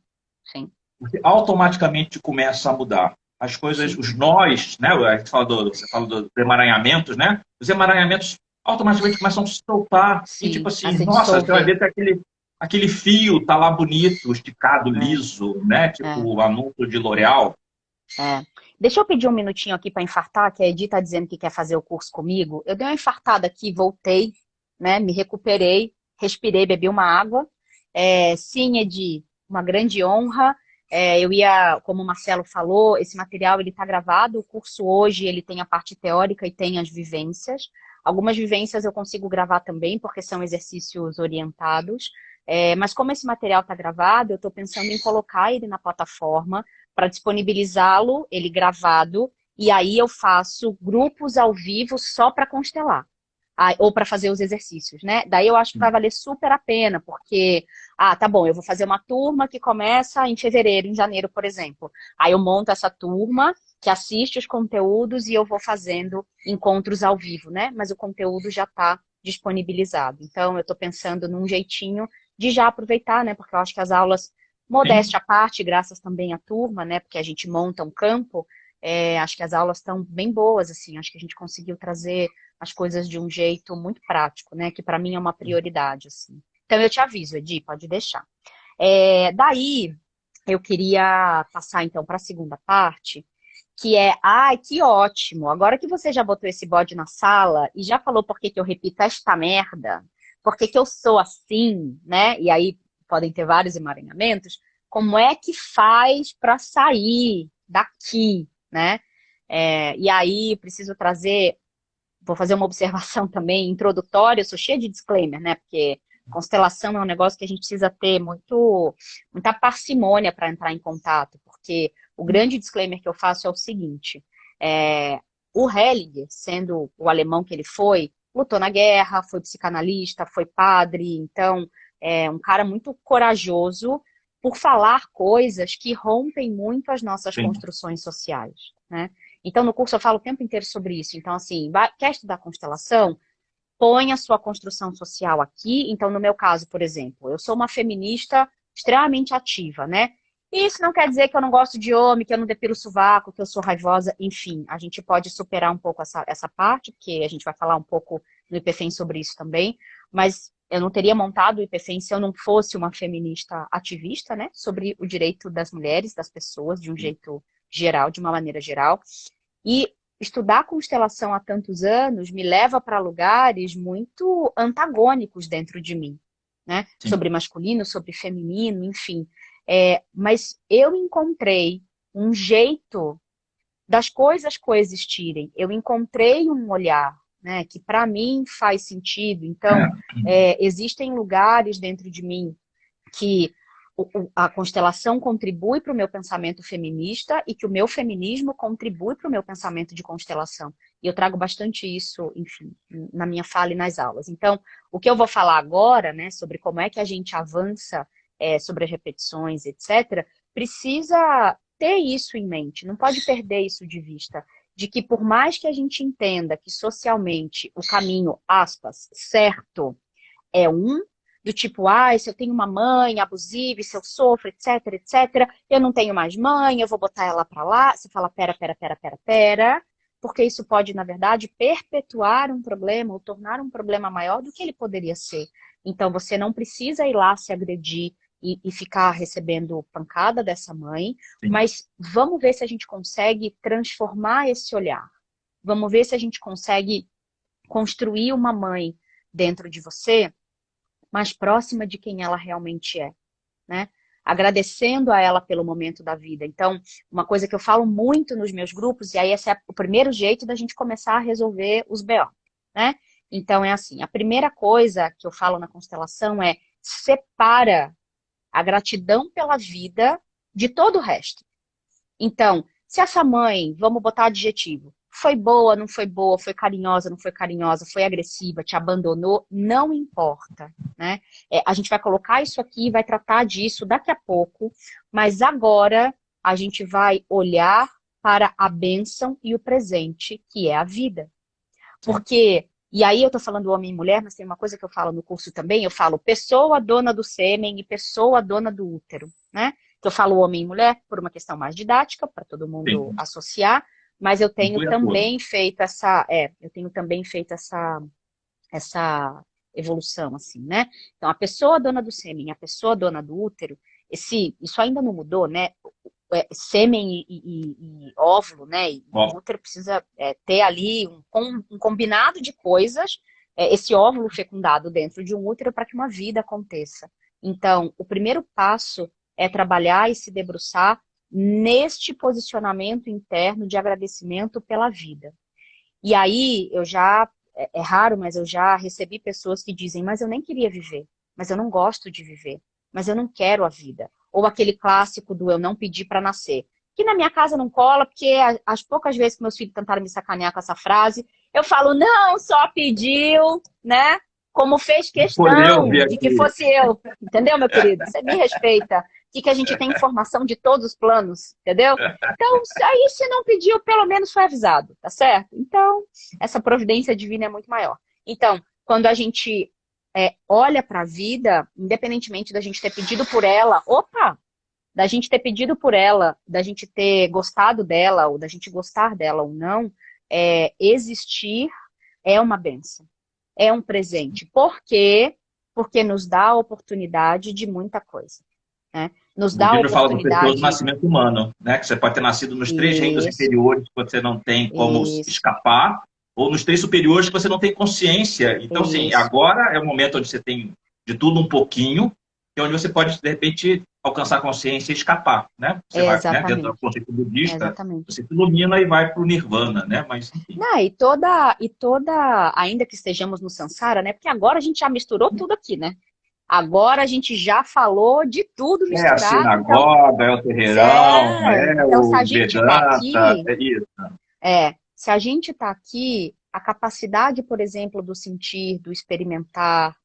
Speaker 2: sim,
Speaker 1: você automaticamente começa a mudar. As coisas,
Speaker 2: sim.
Speaker 1: os nós, né? Você fala dos emaranhamentos, né? Os emaranhamentos automaticamente começam a se soltar. E tipo
Speaker 2: Sim, a
Speaker 1: assim,
Speaker 2: se
Speaker 1: nossa, você vai
Speaker 2: dissolver.
Speaker 1: ver que aquele fio tá lá bonito, esticado,
Speaker 2: É,
Speaker 1: liso, né?
Speaker 2: é,
Speaker 1: Tipo o anúncio de L'Oréal.
Speaker 2: é. Deixa eu pedir um minutinho aqui para infartar, que a Edi tá dizendo que quer fazer o curso comigo. Eu dei uma infartada aqui, voltei, né? Me recuperei, respirei, bebi uma água. Sim, Edi, uma grande honra. Eu ia, como o Marcelo falou, esse material ele está gravado. O curso hoje ele tem a parte teórica e tem as vivências. Algumas vivências eu consigo gravar também, porque são exercícios orientados. Mas como esse material está gravado, eu estou pensando em colocar ele na plataforma para disponibilizá-lo, ele gravado, e aí eu faço grupos ao vivo só para constelar. Ou para fazer os exercícios, né? Daí eu acho que vai valer super a pena, porque, tá bom, eu vou fazer uma turma que começa em fevereiro, em janeiro, por exemplo. Aí eu monto essa turma que assiste os conteúdos e eu vou fazendo encontros ao vivo, né? Mas o conteúdo já está disponibilizado. Então, eu estou pensando num jeitinho de já aproveitar, né? Porque eu acho que as aulas,
Speaker 1: Sim,
Speaker 2: modéstia à parte, graças também à turma, né? Porque a gente monta um campo, acho que as aulas estão bem boas, assim. Acho que a gente conseguiu trazer as coisas de um jeito muito prático, né? Que para mim é uma prioridade, assim. Então eu te aviso, Edi, pode deixar. Daí eu queria passar então para a segunda parte, que é, ai, que ótimo. Agora que você já botou esse bode na sala e já falou por que que eu repito esta merda, por que que eu sou assim, né? E aí podem ter vários emaranhamentos. Como é que faz para sair daqui, né? E aí preciso trazer, vou fazer uma observação também introdutória, eu sou cheia de disclaimer, né? Porque constelação é um negócio que a gente precisa ter muita parcimônia para entrar em contato, porque o grande disclaimer que eu faço é o seguinte: o Hellinger, sendo o alemão que ele foi, lutou na guerra, foi psicanalista, foi padre, então é um cara muito corajoso por falar coisas que rompem muito as nossas
Speaker 1: sim,
Speaker 2: construções sociais, né? Então, no curso eu falo o tempo inteiro sobre isso. Então, assim, quer estudar constelação? Põe a sua construção social aqui. Então, no meu caso, por exemplo, eu sou uma feminista extremamente ativa, né? Isso não quer dizer que eu não gosto de homem, que eu não depilo o sovaco, que eu sou raivosa, enfim. A gente pode superar um pouco essa parte, porque a gente vai falar um pouco no IPFEM sobre isso também. Mas eu não teria montado o IPFEM se eu não fosse uma feminista ativista, né? Sobre o direito das mulheres, das pessoas, de um jeito geral, de uma maneira geral. E estudar constelação há tantos anos me leva para lugares muito antagônicos dentro de mim, né?
Speaker 1: sim.
Speaker 2: Sobre masculino, sobre feminino, enfim. Mas eu encontrei um jeito das coisas coexistirem. Eu encontrei um olhar, né, que para mim faz sentido. Então, existem lugares dentro de mim que a constelação contribui para o meu pensamento feminista e que o meu feminismo contribui para o meu pensamento de constelação. E eu trago bastante isso, enfim, na minha fala e nas aulas. Então, o que eu vou falar agora, né, sobre como é que a gente avança sobre as repetições, etc., precisa ter isso em mente, não pode perder isso de vista, de que por mais que a gente entenda que socialmente o caminho, aspas, certo é do tipo, se eu tenho uma mãe abusiva, se eu sofro, etc, etc, eu não tenho mais mãe, eu vou botar ela pra lá. Você fala, pera, porque isso pode, na verdade, perpetuar um problema ou tornar um problema maior do que ele poderia ser. Então, você não precisa ir lá se agredir e ficar recebendo pancada dessa mãe,
Speaker 1: sim.
Speaker 2: mas vamos ver se a gente consegue transformar esse olhar. Vamos ver se a gente consegue construir uma mãe dentro de você mais próxima de quem ela realmente é, né? Agradecendo a ela pelo momento da vida. Então, uma coisa que eu falo muito nos meus grupos, e aí esse é o primeiro jeito da gente começar a resolver os BO, né? Então, é assim, a primeira coisa que eu falo na constelação é separa a gratidão pela vida de todo o resto. Então, se essa mãe, vamos botar adjetivo, foi boa, não foi boa, foi carinhosa, não foi carinhosa, foi agressiva, te abandonou, não importa, né? A gente vai colocar isso aqui, vai tratar disso daqui a pouco, mas agora a gente vai olhar para a bênção e o presente, que é a vida.
Speaker 1: Sim.
Speaker 2: Porque, e aí eu tô falando homem e mulher, mas tem uma coisa que eu falo no curso também, eu falo pessoa dona do sêmen e pessoa dona do útero, né? Que eu falo homem e mulher por uma questão mais didática, para todo mundo
Speaker 1: Sim.
Speaker 2: associar, mas eu tenho
Speaker 1: Inclui a todos.
Speaker 2: também feito essa evolução, assim, né? Então, a pessoa dona do sêmen, a pessoa dona do útero, isso ainda não mudou, né? Sêmen e óvulo, né? E
Speaker 1: Ó,
Speaker 2: útero precisa ter ali um combinado de coisas, esse óvulo fecundado dentro de um útero para que uma vida aconteça. Então, o primeiro passo é trabalhar e se debruçar neste posicionamento interno de agradecimento pela vida. E aí, é raro, mas eu já recebi pessoas que dizem, mas eu nem queria viver, mas eu não gosto de viver, mas eu não quero a vida. Ou aquele clássico do eu não pedi para nascer. Que na minha casa não cola, porque as poucas vezes que meus filhos tentaram me sacanear com essa frase, eu falo, não, só pediu, né? Como fez
Speaker 1: por eu
Speaker 2: questão
Speaker 1: vir
Speaker 2: de que
Speaker 1: aqui.
Speaker 2: fosse eu. Entendeu, meu querido? Você me respeita. Que a gente tem informação de todos os planos, entendeu? Então, aí se não pediu, pelo menos foi avisado, tá certo? Então, essa providência divina é muito maior. Então, quando a gente olha para a vida, independentemente da gente ter pedido por ela, da gente ter pedido por ela, da gente ter gostado dela, ou da gente gostar dela ou não, existir é uma bênção, é um presente. Por quê? Porque nos dá a oportunidade de muita coisa, né? Nos
Speaker 1: O
Speaker 2: dá a
Speaker 1: livro fala do precioso
Speaker 2: oportunidade.
Speaker 1: nascimento humano, né? Que você pode ter nascido nos três reinos
Speaker 2: Isso,
Speaker 1: inferiores que você não tem como
Speaker 2: isso,
Speaker 1: escapar, ou nos três superiores que você não tem consciência. Então, assim,
Speaker 2: isso.
Speaker 1: agora é o momento onde você tem de tudo um pouquinho, que é onde você pode, de repente, alcançar consciência e escapar, né? Você vai, né, dentro do
Speaker 2: Exatamente,
Speaker 1: conceito budista,
Speaker 2: exatamente.
Speaker 1: você se ilumina e vai para o nirvana, né? Mas, enfim,
Speaker 2: Não, ainda que estejamos no Sansara, né? Porque agora a gente já misturou tudo aqui, né? Agora a gente já falou de tudo
Speaker 1: é a
Speaker 2: misturado, então,
Speaker 1: sinagoga, é o terreirão, é
Speaker 2: então se
Speaker 1: o
Speaker 2: a gente tá
Speaker 1: Vedanta,
Speaker 2: aqui,
Speaker 1: é isso.
Speaker 2: se a gente tá aqui, a capacidade, por exemplo, do sentir, do experimentar,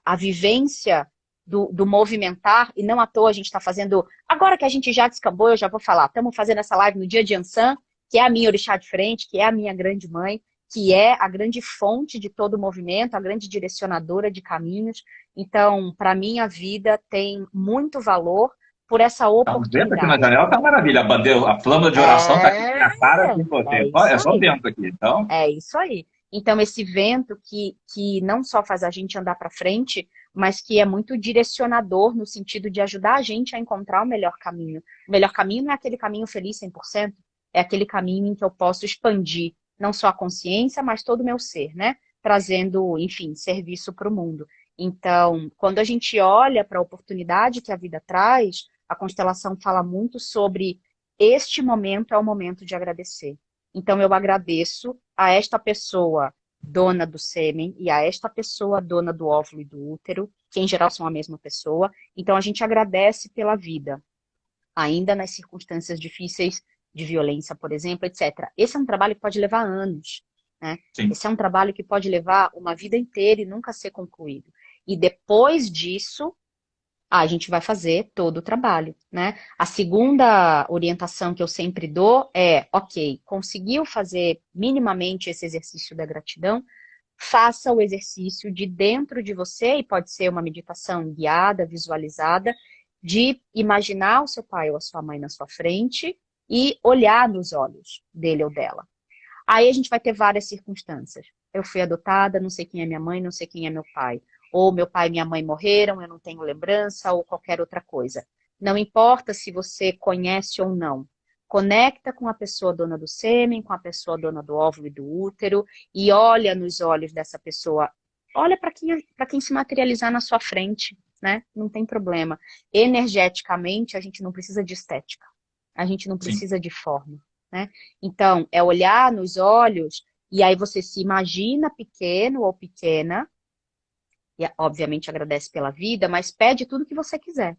Speaker 2: a vivência do movimentar, e não à toa a gente está fazendo, agora que a gente já descambou, eu já vou falar, estamos fazendo essa live no dia de Ansan, que é a minha orixá de frente, que é a minha grande mãe, que é a grande fonte de todo o movimento, a grande direcionadora de caminhos. Então, para mim, a vida tem muito valor por essa
Speaker 1: Tá um vento aqui na
Speaker 2: oportunidade.
Speaker 1: janela, tá maravilha. A bandeira, a flama de oração tá aqui na minha cara com
Speaker 2: É
Speaker 1: você.
Speaker 2: isso
Speaker 1: É só
Speaker 2: aí.
Speaker 1: vento aqui. Então,
Speaker 2: É isso aí. Então, esse vento que não só faz a gente andar para frente, mas que é muito direcionador no sentido de ajudar a gente a encontrar o melhor caminho. O melhor caminho não é aquele caminho feliz 100%, é aquele caminho em que eu posso expandir não só a consciência, mas todo o meu ser, né? Trazendo, enfim, serviço para o mundo. Então, quando a gente olha para a oportunidade que a vida traz, a constelação fala muito sobre este momento é o momento de agradecer. Então, eu agradeço a esta pessoa dona do sêmen e a esta pessoa dona do óvulo e do útero, que em geral são a mesma pessoa. Então, a gente agradece pela vida, ainda nas circunstâncias difíceis de violência, por exemplo, etc. Esse é um trabalho que pode levar anos, né?
Speaker 1: sim.
Speaker 2: Esse é um trabalho que pode levar uma vida inteira e nunca ser concluído. E depois disso, a gente vai fazer todo o trabalho, né? A segunda orientação que eu sempre dou é, ok, conseguiu fazer minimamente esse exercício da gratidão, faça o exercício de dentro de você, e pode ser uma meditação guiada, visualizada, de imaginar o seu pai ou a sua mãe na sua frente e olhar nos olhos dele ou dela. Aí a gente vai ter várias circunstâncias. Eu fui adotada, não sei quem é minha mãe, não sei quem é meu pai. ou meu pai e minha mãe morreram, eu não tenho lembrança, ou qualquer outra coisa. Não importa se você conhece ou não. Conecta com a pessoa dona do sêmen, com a pessoa dona do óvulo e do útero, e olha nos olhos dessa pessoa. Olha para quem se materializar na sua frente, né? Não tem problema. Energeticamente, a gente não precisa de estética. A gente não
Speaker 1: Sim.
Speaker 2: precisa de forma, né? Então, é olhar nos olhos e aí você se imagina pequeno ou pequena, e obviamente agradece pela vida, mas pede tudo que você quiser.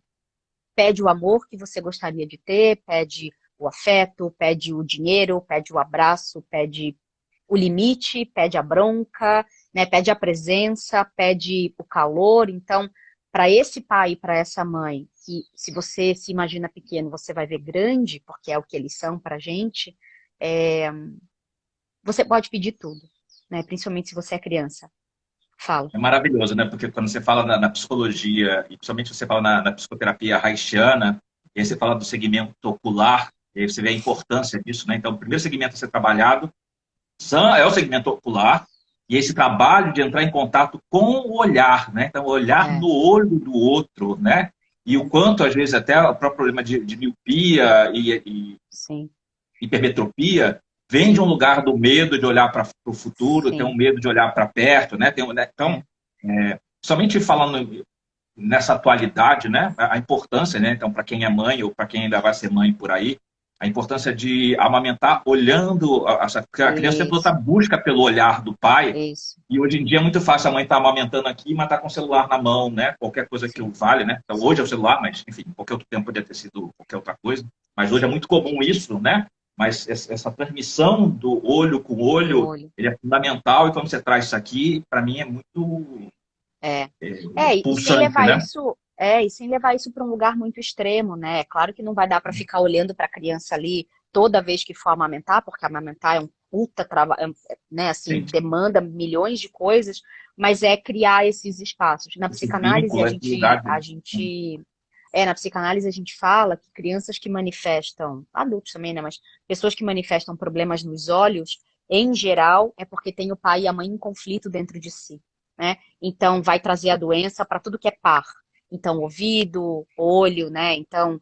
Speaker 2: Pede o amor que você gostaria de ter, pede o afeto, pede o dinheiro, pede o abraço, pede o limite, pede a bronca, né? Pede a presença, pede o calor. Então, para esse pai e para essa mãe, que se você se imagina pequeno, você vai ver grande, porque é o que eles são para a gente, é, você pode pedir tudo, né? Principalmente se você é criança. Fala.
Speaker 1: É maravilhoso, né? Porque quando você fala na psicologia, e principalmente você fala na psicoterapia haitiana, e aí você fala do segmento ocular, e aí você vê a importância disso, né? Então, o primeiro segmento a ser trabalhado é o segmento ocular, e esse trabalho de entrar em contato com o olhar, né? Então, olhar
Speaker 2: É,
Speaker 1: no olho do outro, né? E o quanto, às vezes, até o próprio problema de miopia e
Speaker 2: sim,
Speaker 1: hipermetropia vem de um lugar do medo de olhar para o futuro, tem um
Speaker 2: sim,
Speaker 1: medo de olhar para perto, né? Então,
Speaker 2: é,
Speaker 1: somente falando nessa atualidade, né? A importância, né? Então, para quem é mãe ou para quem ainda vai ser mãe por aí, a importância de amamentar olhando, porque a criança sempre está
Speaker 2: isso,
Speaker 1: busca pelo olhar do pai,
Speaker 2: isso,
Speaker 1: e hoje em dia é muito fácil a mãe estar amamentando aqui, mas está com o celular na mão, né? Qualquer coisa que
Speaker 2: sim,
Speaker 1: vale, né? Então, hoje é o
Speaker 2: sim,
Speaker 1: celular, mas, enfim, qualquer outro tempo poderia ter sido qualquer outra coisa. Mas hoje é
Speaker 2: sim,
Speaker 1: muito comum isso, né? Mas essa transmissão do olho com
Speaker 2: com o
Speaker 1: olho,
Speaker 2: olho.
Speaker 1: ele é fundamental, e quando você traz isso aqui, para mim é muito
Speaker 2: É.
Speaker 1: é,
Speaker 2: E sem
Speaker 1: pulsante,
Speaker 2: levar
Speaker 1: né?
Speaker 2: isso, e sem levar isso para um lugar muito extremo, né? Claro que não vai dar para ficar olhando para a criança ali toda vez que for amamentar, porque amamentar é um puta trabalho, né? Assim,
Speaker 1: Sim.
Speaker 2: demanda milhões de coisas, mas é criar esses espaços. Na
Speaker 1: Esse
Speaker 2: psicanálise
Speaker 1: vínculo, essa unidade.
Speaker 2: na psicanálise a gente fala que crianças que manifestam, adultos também, né? Mas pessoas que manifestam problemas nos olhos, em geral, é porque tem o pai e a mãe em conflito dentro de si, né? Então, vai trazer a doença para tudo que é par. Então, ouvido, olho, né? Então,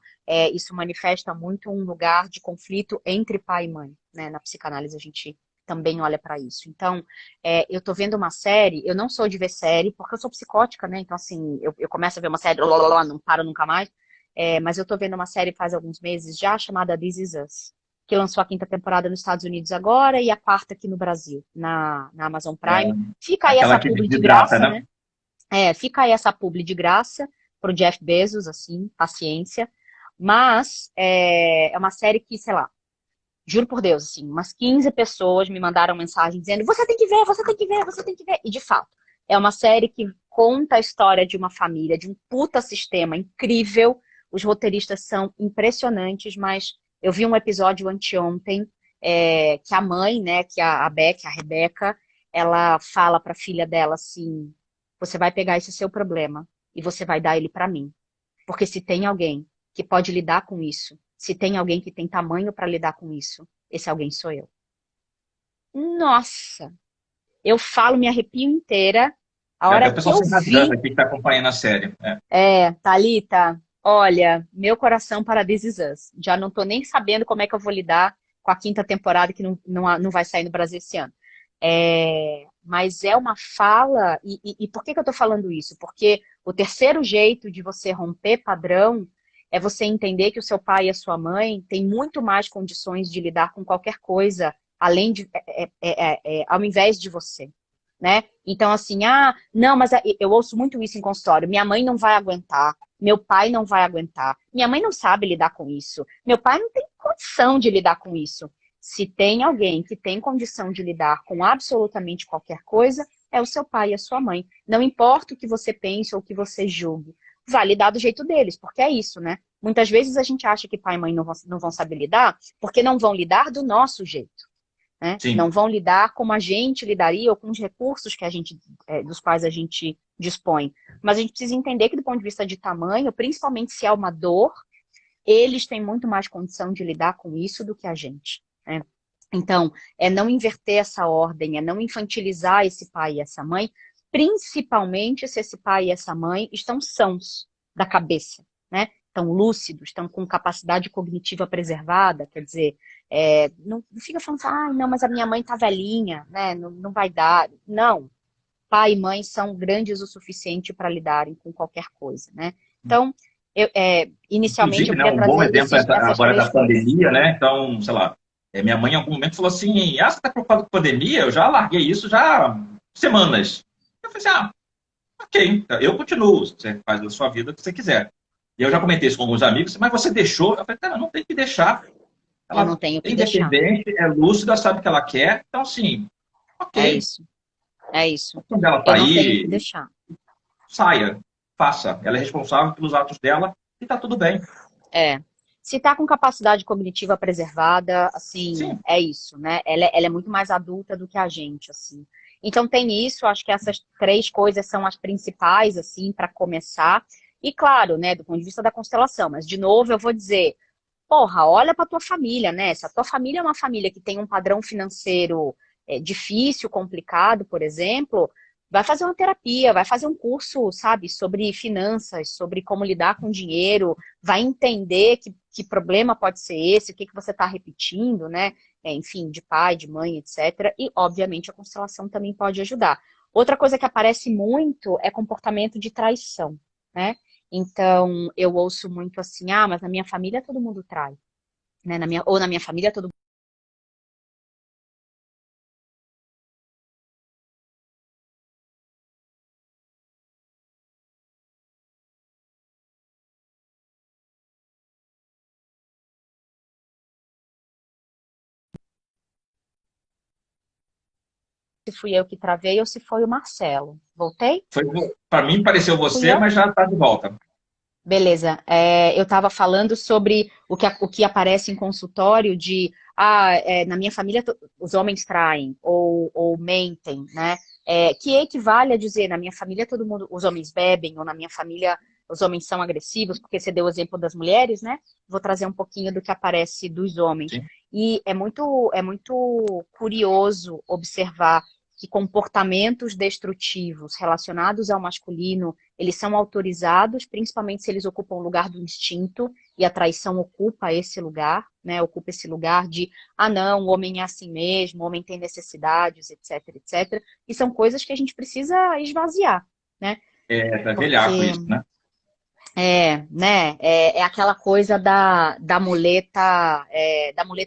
Speaker 2: isso manifesta muito um lugar de conflito entre pai e mãe, né? Na psicanálise a gente também olha para isso. Então, eu tô vendo uma série, eu não sou de ver série, porque eu sou psicótica, né? Então, assim, eu começo a ver uma série, não paro nunca mais. Mas eu tô vendo uma série faz alguns meses já, chamada This Is Us, que lançou a quinta temporada nos Estados Unidos agora e a quarta aqui no Brasil, na Amazon
Speaker 1: É,
Speaker 2: Prime. Fica aí
Speaker 1: aquela
Speaker 2: essa
Speaker 1: que
Speaker 2: publi de
Speaker 1: desidrata,
Speaker 2: graça,
Speaker 1: né?
Speaker 2: né? Fica aí essa publi de graça pro Jeff Bezos, assim, paciência. Mas é uma série que, sei lá, juro por Deus, assim, umas 15 pessoas me mandaram mensagem dizendo: você tem que ver, você tem que ver, você tem que ver. E de fato, é uma série que conta a história de uma família, de um puta sistema incrível. Os roteiristas são impressionantes, mas eu vi um episódio anteontem que a mãe, né, que a Beck, a Rebeca, ela fala pra filha dela assim: você vai pegar esse seu problema e você vai dar ele pra mim. Porque se tem alguém que pode lidar com isso, se tem alguém que tem tamanho para lidar com isso, esse alguém sou eu. Nossa, eu falo, me arrepio inteira. A
Speaker 1: É até
Speaker 2: hora
Speaker 1: o
Speaker 2: que
Speaker 1: pessoal
Speaker 2: eu
Speaker 1: se rasgando
Speaker 2: vi,
Speaker 1: aqui que está acompanhando a série. É.
Speaker 2: Thalita, olha, meu coração para This Is Us. Já não tô nem sabendo como é que eu vou lidar com a quinta temporada que não vai sair no Brasil esse ano. Mas é uma fala, e por que que eu tô falando isso? Porque o terceiro jeito de você romper padrão é você entender que o seu pai e a sua mãe têm muito mais condições de lidar com qualquer coisa, além de, ao invés de você, né? Então, assim, não, mas eu ouço muito isso em consultório. Minha mãe não vai aguentar, meu pai não vai aguentar, minha mãe não sabe lidar com isso, meu pai não tem condição de lidar com isso. Se tem alguém que tem condição de lidar com absolutamente qualquer coisa, é o seu pai e a sua mãe. Não importa o que você pense ou o que você julgue, vai lidar do jeito deles, porque é isso, né? Muitas vezes a gente acha que pai e mãe não vão saber lidar, porque não vão lidar do nosso jeito, né?
Speaker 1: Sim,
Speaker 2: Não vão lidar como a gente lidaria ou com os recursos que dos quais a gente dispõe. Mas a gente precisa entender que do ponto de vista de tamanho, principalmente se é uma dor, eles têm muito mais condição de lidar com isso do que a gente, né? Então, é não inverter essa ordem, é não infantilizar esse pai e essa mãe, principalmente se esse pai e essa mãe estão sãos da cabeça, né? Estão lúcidos, estão com capacidade cognitiva preservada, quer dizer, não fica falando assim, ah, não, mas a minha mãe tá velhinha, né? Não, não vai dar. Não, pai e mãe são grandes o suficiente para lidarem com qualquer coisa, né? Então, inicialmente
Speaker 1: Inclusive,
Speaker 2: eu
Speaker 1: né,
Speaker 2: queria
Speaker 1: um bom
Speaker 2: trazer
Speaker 1: exemplo
Speaker 2: essas
Speaker 1: agora
Speaker 2: três
Speaker 1: da
Speaker 2: coisas.
Speaker 1: pandemia, né? Então, sei lá, minha mãe em algum momento falou assim, você está preocupado com a pandemia? Eu já larguei isso já há semanas. Eu falei assim, ok, eu continuo, você faz da sua vida o que você quiser. E eu já comentei isso com alguns amigos, mas você deixou? Eu falei, cara, não tem que deixar.
Speaker 2: Eu não
Speaker 1: Ela
Speaker 2: tenho
Speaker 1: é
Speaker 2: que deixar.
Speaker 1: independente, é lúcida, sabe o que ela quer. Então, assim,
Speaker 2: É
Speaker 1: ok.
Speaker 2: isso, é isso.
Speaker 1: Quando ela
Speaker 2: Eu não tenho que
Speaker 1: sair,
Speaker 2: deixar.
Speaker 1: saia, faça. Ela é responsável pelos atos dela e tá tudo bem.
Speaker 2: É. Se tá com capacidade cognitiva preservada, assim,
Speaker 1: Sim,
Speaker 2: é isso, né? Ela é muito mais adulta do que a gente, assim. Então tem isso, acho que essas três coisas são as principais, assim, para começar. E claro, né, do ponto de vista da constelação, mas de novo eu vou dizer, porra, olha para tua família, né? Se a tua família é uma família que tem um padrão financeiro difícil, complicado, por exemplo, vai fazer uma terapia, vai fazer um curso, sabe, sobre finanças, sobre como lidar com dinheiro, vai entender que problema pode ser esse, o que você está repetindo, né? Enfim, de pai, de mãe, etc. E, obviamente, a constelação também pode ajudar. Outra coisa que aparece muito é comportamento de traição, né? Então, eu ouço muito assim, ah, mas na minha família todo mundo trai, né? Ou na minha família todo se fui eu que travei ou se foi o Marcelo. Voltei?
Speaker 1: para mim pareceu
Speaker 2: Fui
Speaker 1: você,
Speaker 2: eu?
Speaker 1: mas já está de volta.
Speaker 2: Beleza. Eu estava falando sobre o que aparece em consultório de na minha família os homens traem ou mentem, né? Que equivale a dizer, na minha família todo mundo, os homens bebem, ou na minha família os homens são agressivos, porque você deu o exemplo das mulheres, né? Vou trazer um pouquinho do que aparece dos homens.
Speaker 1: Sim.
Speaker 2: E é muito curioso observar que comportamentos destrutivos relacionados ao masculino eles são autorizados, principalmente se eles ocupam o lugar do instinto, e a traição ocupa esse lugar, né? Ocupa esse lugar de, não, o homem é assim mesmo, o homem tem necessidades, etc, etc. E são coisas que a gente precisa esvaziar, né?
Speaker 1: Para velhar com
Speaker 2: Porque
Speaker 1: isso, né?
Speaker 2: né? É aquela coisa da muleta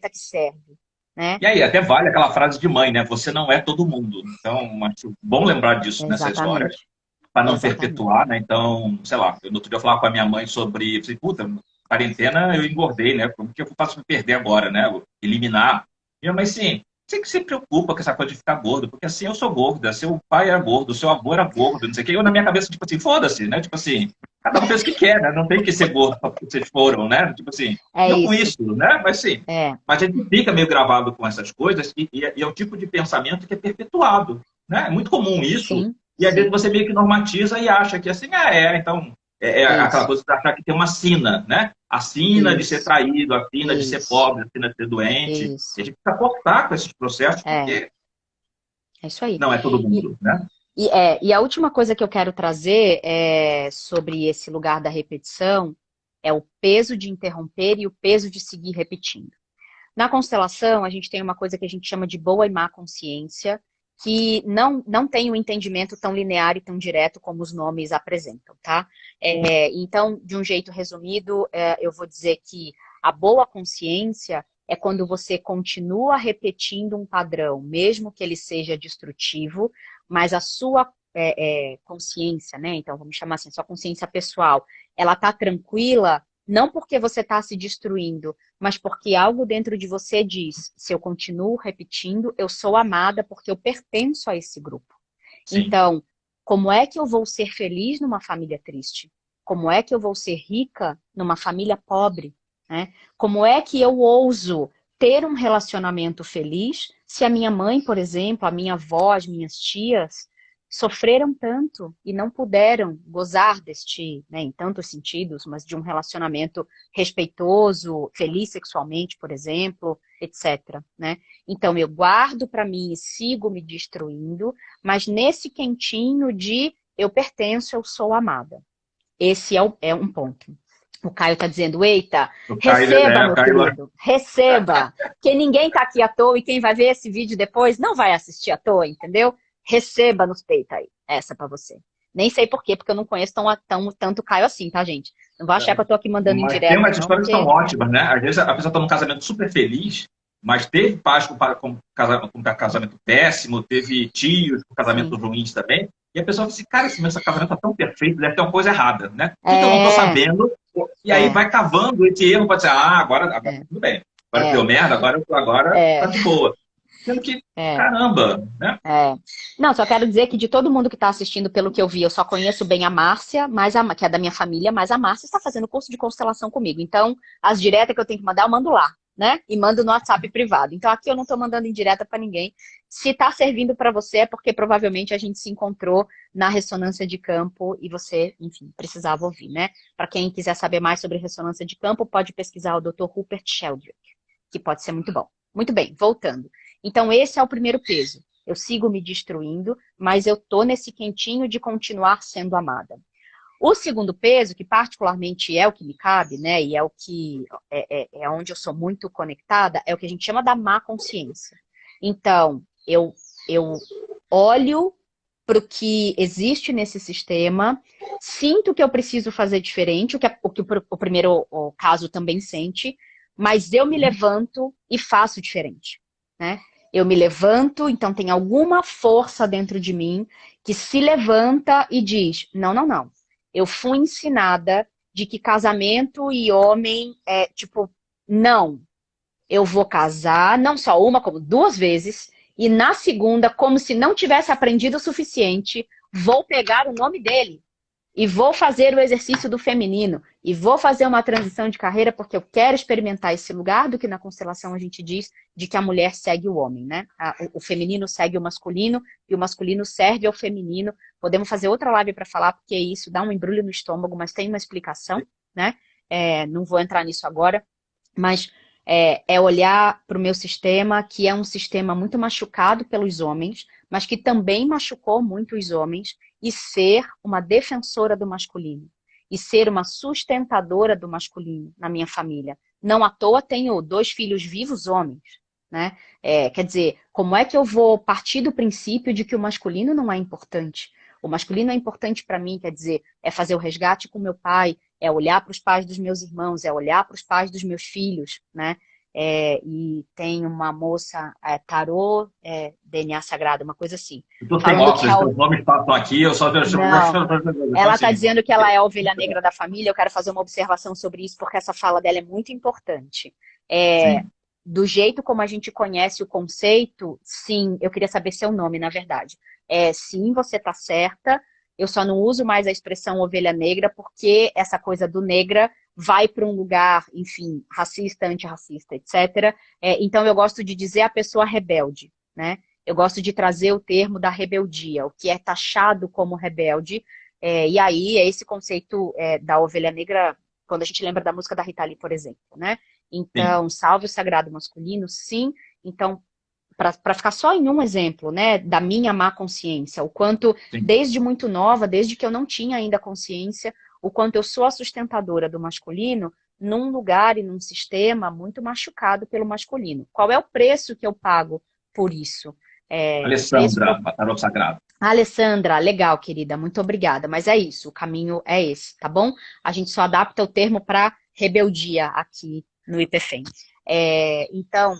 Speaker 2: que serve, né?
Speaker 1: E aí, até vale aquela frase de mãe, né? Você não é todo mundo. Então, acho bom lembrar disso nessa história,
Speaker 2: Exatamente,
Speaker 1: para não
Speaker 2: exatamente.
Speaker 1: perpetuar, né? Então, sei lá, no outro dia eu falava com a minha mãe sobre, eu falei, puta, quarentena eu engordei, né? Como que eu faço para perder agora, né? Eliminar. Minha mãe, sim, você que se preocupa com essa coisa de ficar gordo, porque assim eu sou gorda, seu pai era gordo, seu avô era gordo, não sei o que. Eu na minha cabeça, tipo assim, foda-se, né? Tipo assim, cada um fez o que quer, né? Não tem que ser gordo porque vocês foram, né? Tipo assim,
Speaker 2: É
Speaker 1: não com
Speaker 2: isso.
Speaker 1: isso, né? Mas sim.
Speaker 2: É,
Speaker 1: Mas a gente fica meio gravado com essas coisas e é o tipo de pensamento que é perpetuado, né? É muito comum isso.
Speaker 2: sim,
Speaker 1: E às vezes
Speaker 2: sim.
Speaker 1: você meio que normatiza e acha que assim, então é aquela
Speaker 2: Isso,
Speaker 1: coisa de achar que tem uma sina, né? A sina de ser
Speaker 2: isso,
Speaker 1: traído, a sina de ser
Speaker 2: isso,
Speaker 1: pobre, a sina de ser doente. E a
Speaker 2: isso.
Speaker 1: gente precisa cortar com esses processos
Speaker 2: É,
Speaker 1: porque
Speaker 2: é isso aí.
Speaker 1: não é todo
Speaker 2: E,
Speaker 1: mundo, né?
Speaker 2: e a última coisa que eu quero trazer sobre esse lugar da repetição é o peso de interromper e o peso de seguir repetindo. Na constelação, a gente tem uma coisa que a gente chama de boa e má consciência, que não tem um entendimento tão linear e tão direto como os nomes apresentam, tá? Então, de um jeito resumido, eu vou dizer que a boa consciência é quando você continua repetindo um padrão, mesmo que ele seja destrutivo, mas a sua consciência, né? Então, vamos chamar assim, sua consciência pessoal, ela tá tranquila, não porque você está se destruindo, mas porque algo dentro de você diz, se eu continuo repetindo, eu sou amada porque eu pertenço a esse grupo.
Speaker 1: Sim.
Speaker 2: Então, como é que eu vou ser feliz numa família triste? Como é que eu vou ser rica numa família pobre? Né? Como é que eu ouso ter um relacionamento feliz se a minha mãe, por exemplo, a minha avó, as minhas tias sofreram tanto e não puderam gozar deste, né, em tantos sentidos, mas de um relacionamento respeitoso, feliz sexualmente, por exemplo, etc, né? Então eu guardo para mim e sigo me destruindo, mas nesse quentinho de eu pertenço, eu sou amada. Esse é um ponto. O Caio está dizendo, eita,
Speaker 1: O Caio,
Speaker 2: receba,
Speaker 1: o
Speaker 2: meu
Speaker 1: Caio,
Speaker 2: querido, receba. Que ninguém está aqui à toa e quem vai ver esse vídeo depois não vai assistir à toa, entendeu? Receba nos peitos aí, essa para você. Nem sei por quê, porque eu não conheço tanto o Caio assim, tá, gente? Não vai achar que eu tô aqui mandando
Speaker 1: mas tem
Speaker 2: indireta,
Speaker 1: umas
Speaker 2: não,
Speaker 1: histórias que são
Speaker 2: porque...
Speaker 1: ótimas, né? Às vezes a pessoa está num casamento super feliz, mas teve pais com casamento péssimo, teve tios com casamento
Speaker 2: Sim.
Speaker 1: ruins também, e a pessoa fala assim, cara, esse casamento está tão perfeito, deve ter uma coisa errada, né? O que eu não estou
Speaker 2: É,
Speaker 1: sabendo? E aí
Speaker 2: é,
Speaker 1: vai cavando esse erro, pode ser, agora
Speaker 2: é,
Speaker 1: tudo bem. Agora que deu
Speaker 2: é,
Speaker 1: merda, agora tá
Speaker 2: é,
Speaker 1: de boa. Sendo que,
Speaker 2: é.
Speaker 1: caramba, né?
Speaker 2: É. Não, só quero dizer que de todo mundo que está assistindo, pelo que eu vi, eu só conheço bem a Márcia, que é da minha família, mas a Márcia está fazendo curso de constelação comigo. Então, as diretas que eu tenho que mandar, eu mando lá, né? E mando no WhatsApp privado. Então, aqui eu não estou mandando indireta para ninguém. Se está servindo para você, é porque provavelmente a gente se encontrou na ressonância de campo e você, enfim, precisava ouvir, né? Para quem quiser saber mais sobre ressonância de campo, pode pesquisar o Dr. Rupert Sheldrake, que pode ser muito bom. Muito bem, voltando. Então, esse é o primeiro peso. Eu sigo me destruindo, mas eu tô nesse quentinho de continuar sendo amada. O segundo peso, que particularmente é o que me cabe, né, e é o que é onde eu sou muito conectada, é o que a gente chama da má consciência. Então, eu olho para o que existe nesse sistema, sinto que eu preciso fazer diferente, o primeiro caso também sente, mas eu me levanto e faço diferente, né? Eu me levanto, então tem alguma força dentro de mim que se levanta e diz, não, não, não. Eu fui ensinada de que casamento e homem é tipo, não. Eu vou casar, não só uma, como duas vezes, e na segunda, como se não tivesse aprendido o suficiente, vou pegar o nome dele e vou fazer o exercício do feminino e vou fazer uma transição de carreira porque eu quero experimentar esse lugar do que na constelação a gente diz de que a mulher segue o homem, né? O feminino segue o masculino e o masculino serve ao feminino. Podemos fazer outra live para falar porque isso dá um embrulho no estômago, mas tem uma explicação, né? Não vou entrar nisso agora, mas olhar para o meu sistema, que é um sistema muito machucado pelos homens, mas que também machucou muito os homens, e ser uma defensora do masculino. E ser uma sustentadora do masculino na minha família. Não à toa tenho 2 filhos vivos homens, né? Quer dizer, como é que eu vou partir do princípio de que o masculino não é importante? O masculino é importante para mim, quer dizer, é fazer o resgate com meu pai, é olhar para os pais dos meus irmãos, é olhar para os pais dos meus filhos, né? E tem uma moça, tarô, DNA sagrado, uma coisa assim.
Speaker 1: Tu tem
Speaker 2: Falando que
Speaker 1: óculos, os nomes passam aqui, eu só vejo.
Speaker 2: não, ela está
Speaker 1: Assim,
Speaker 2: dizendo que ela é a ovelha negra da família. Eu quero fazer uma observação sobre isso, porque essa fala dela é muito importante.
Speaker 1: sim.
Speaker 2: Do jeito como a gente conhece o conceito, sim, eu queria saber seu nome, na verdade. Sim, você está certa. Eu só não uso mais a expressão ovelha negra, porque essa coisa do negra vai para um lugar, enfim, racista, antirracista, etc. Então eu gosto de dizer a pessoa rebelde, né? Eu gosto de trazer o termo da rebeldia, o que é taxado como rebelde. E aí é esse conceito da ovelha negra, quando a gente lembra da música da Rita Lee, por exemplo, né?
Speaker 1: Sim,
Speaker 2: Então, salve o sagrado masculino, sim. Então, para ficar só em um exemplo, né, da minha má consciência, o quanto,
Speaker 1: sim.
Speaker 2: desde muito nova, desde que eu não tinha ainda consciência, o quanto eu sou a sustentadora do masculino num lugar e num sistema muito machucado pelo masculino. Qual é o preço que eu pago por isso? O preço que eu...
Speaker 1: Alessandra, Tarot Sagrado.
Speaker 2: Alessandra, legal, querida, muito obrigada. Mas é isso, o caminho é esse, tá bom? A gente só adapta o termo para rebeldia aqui no IPFEM. Então,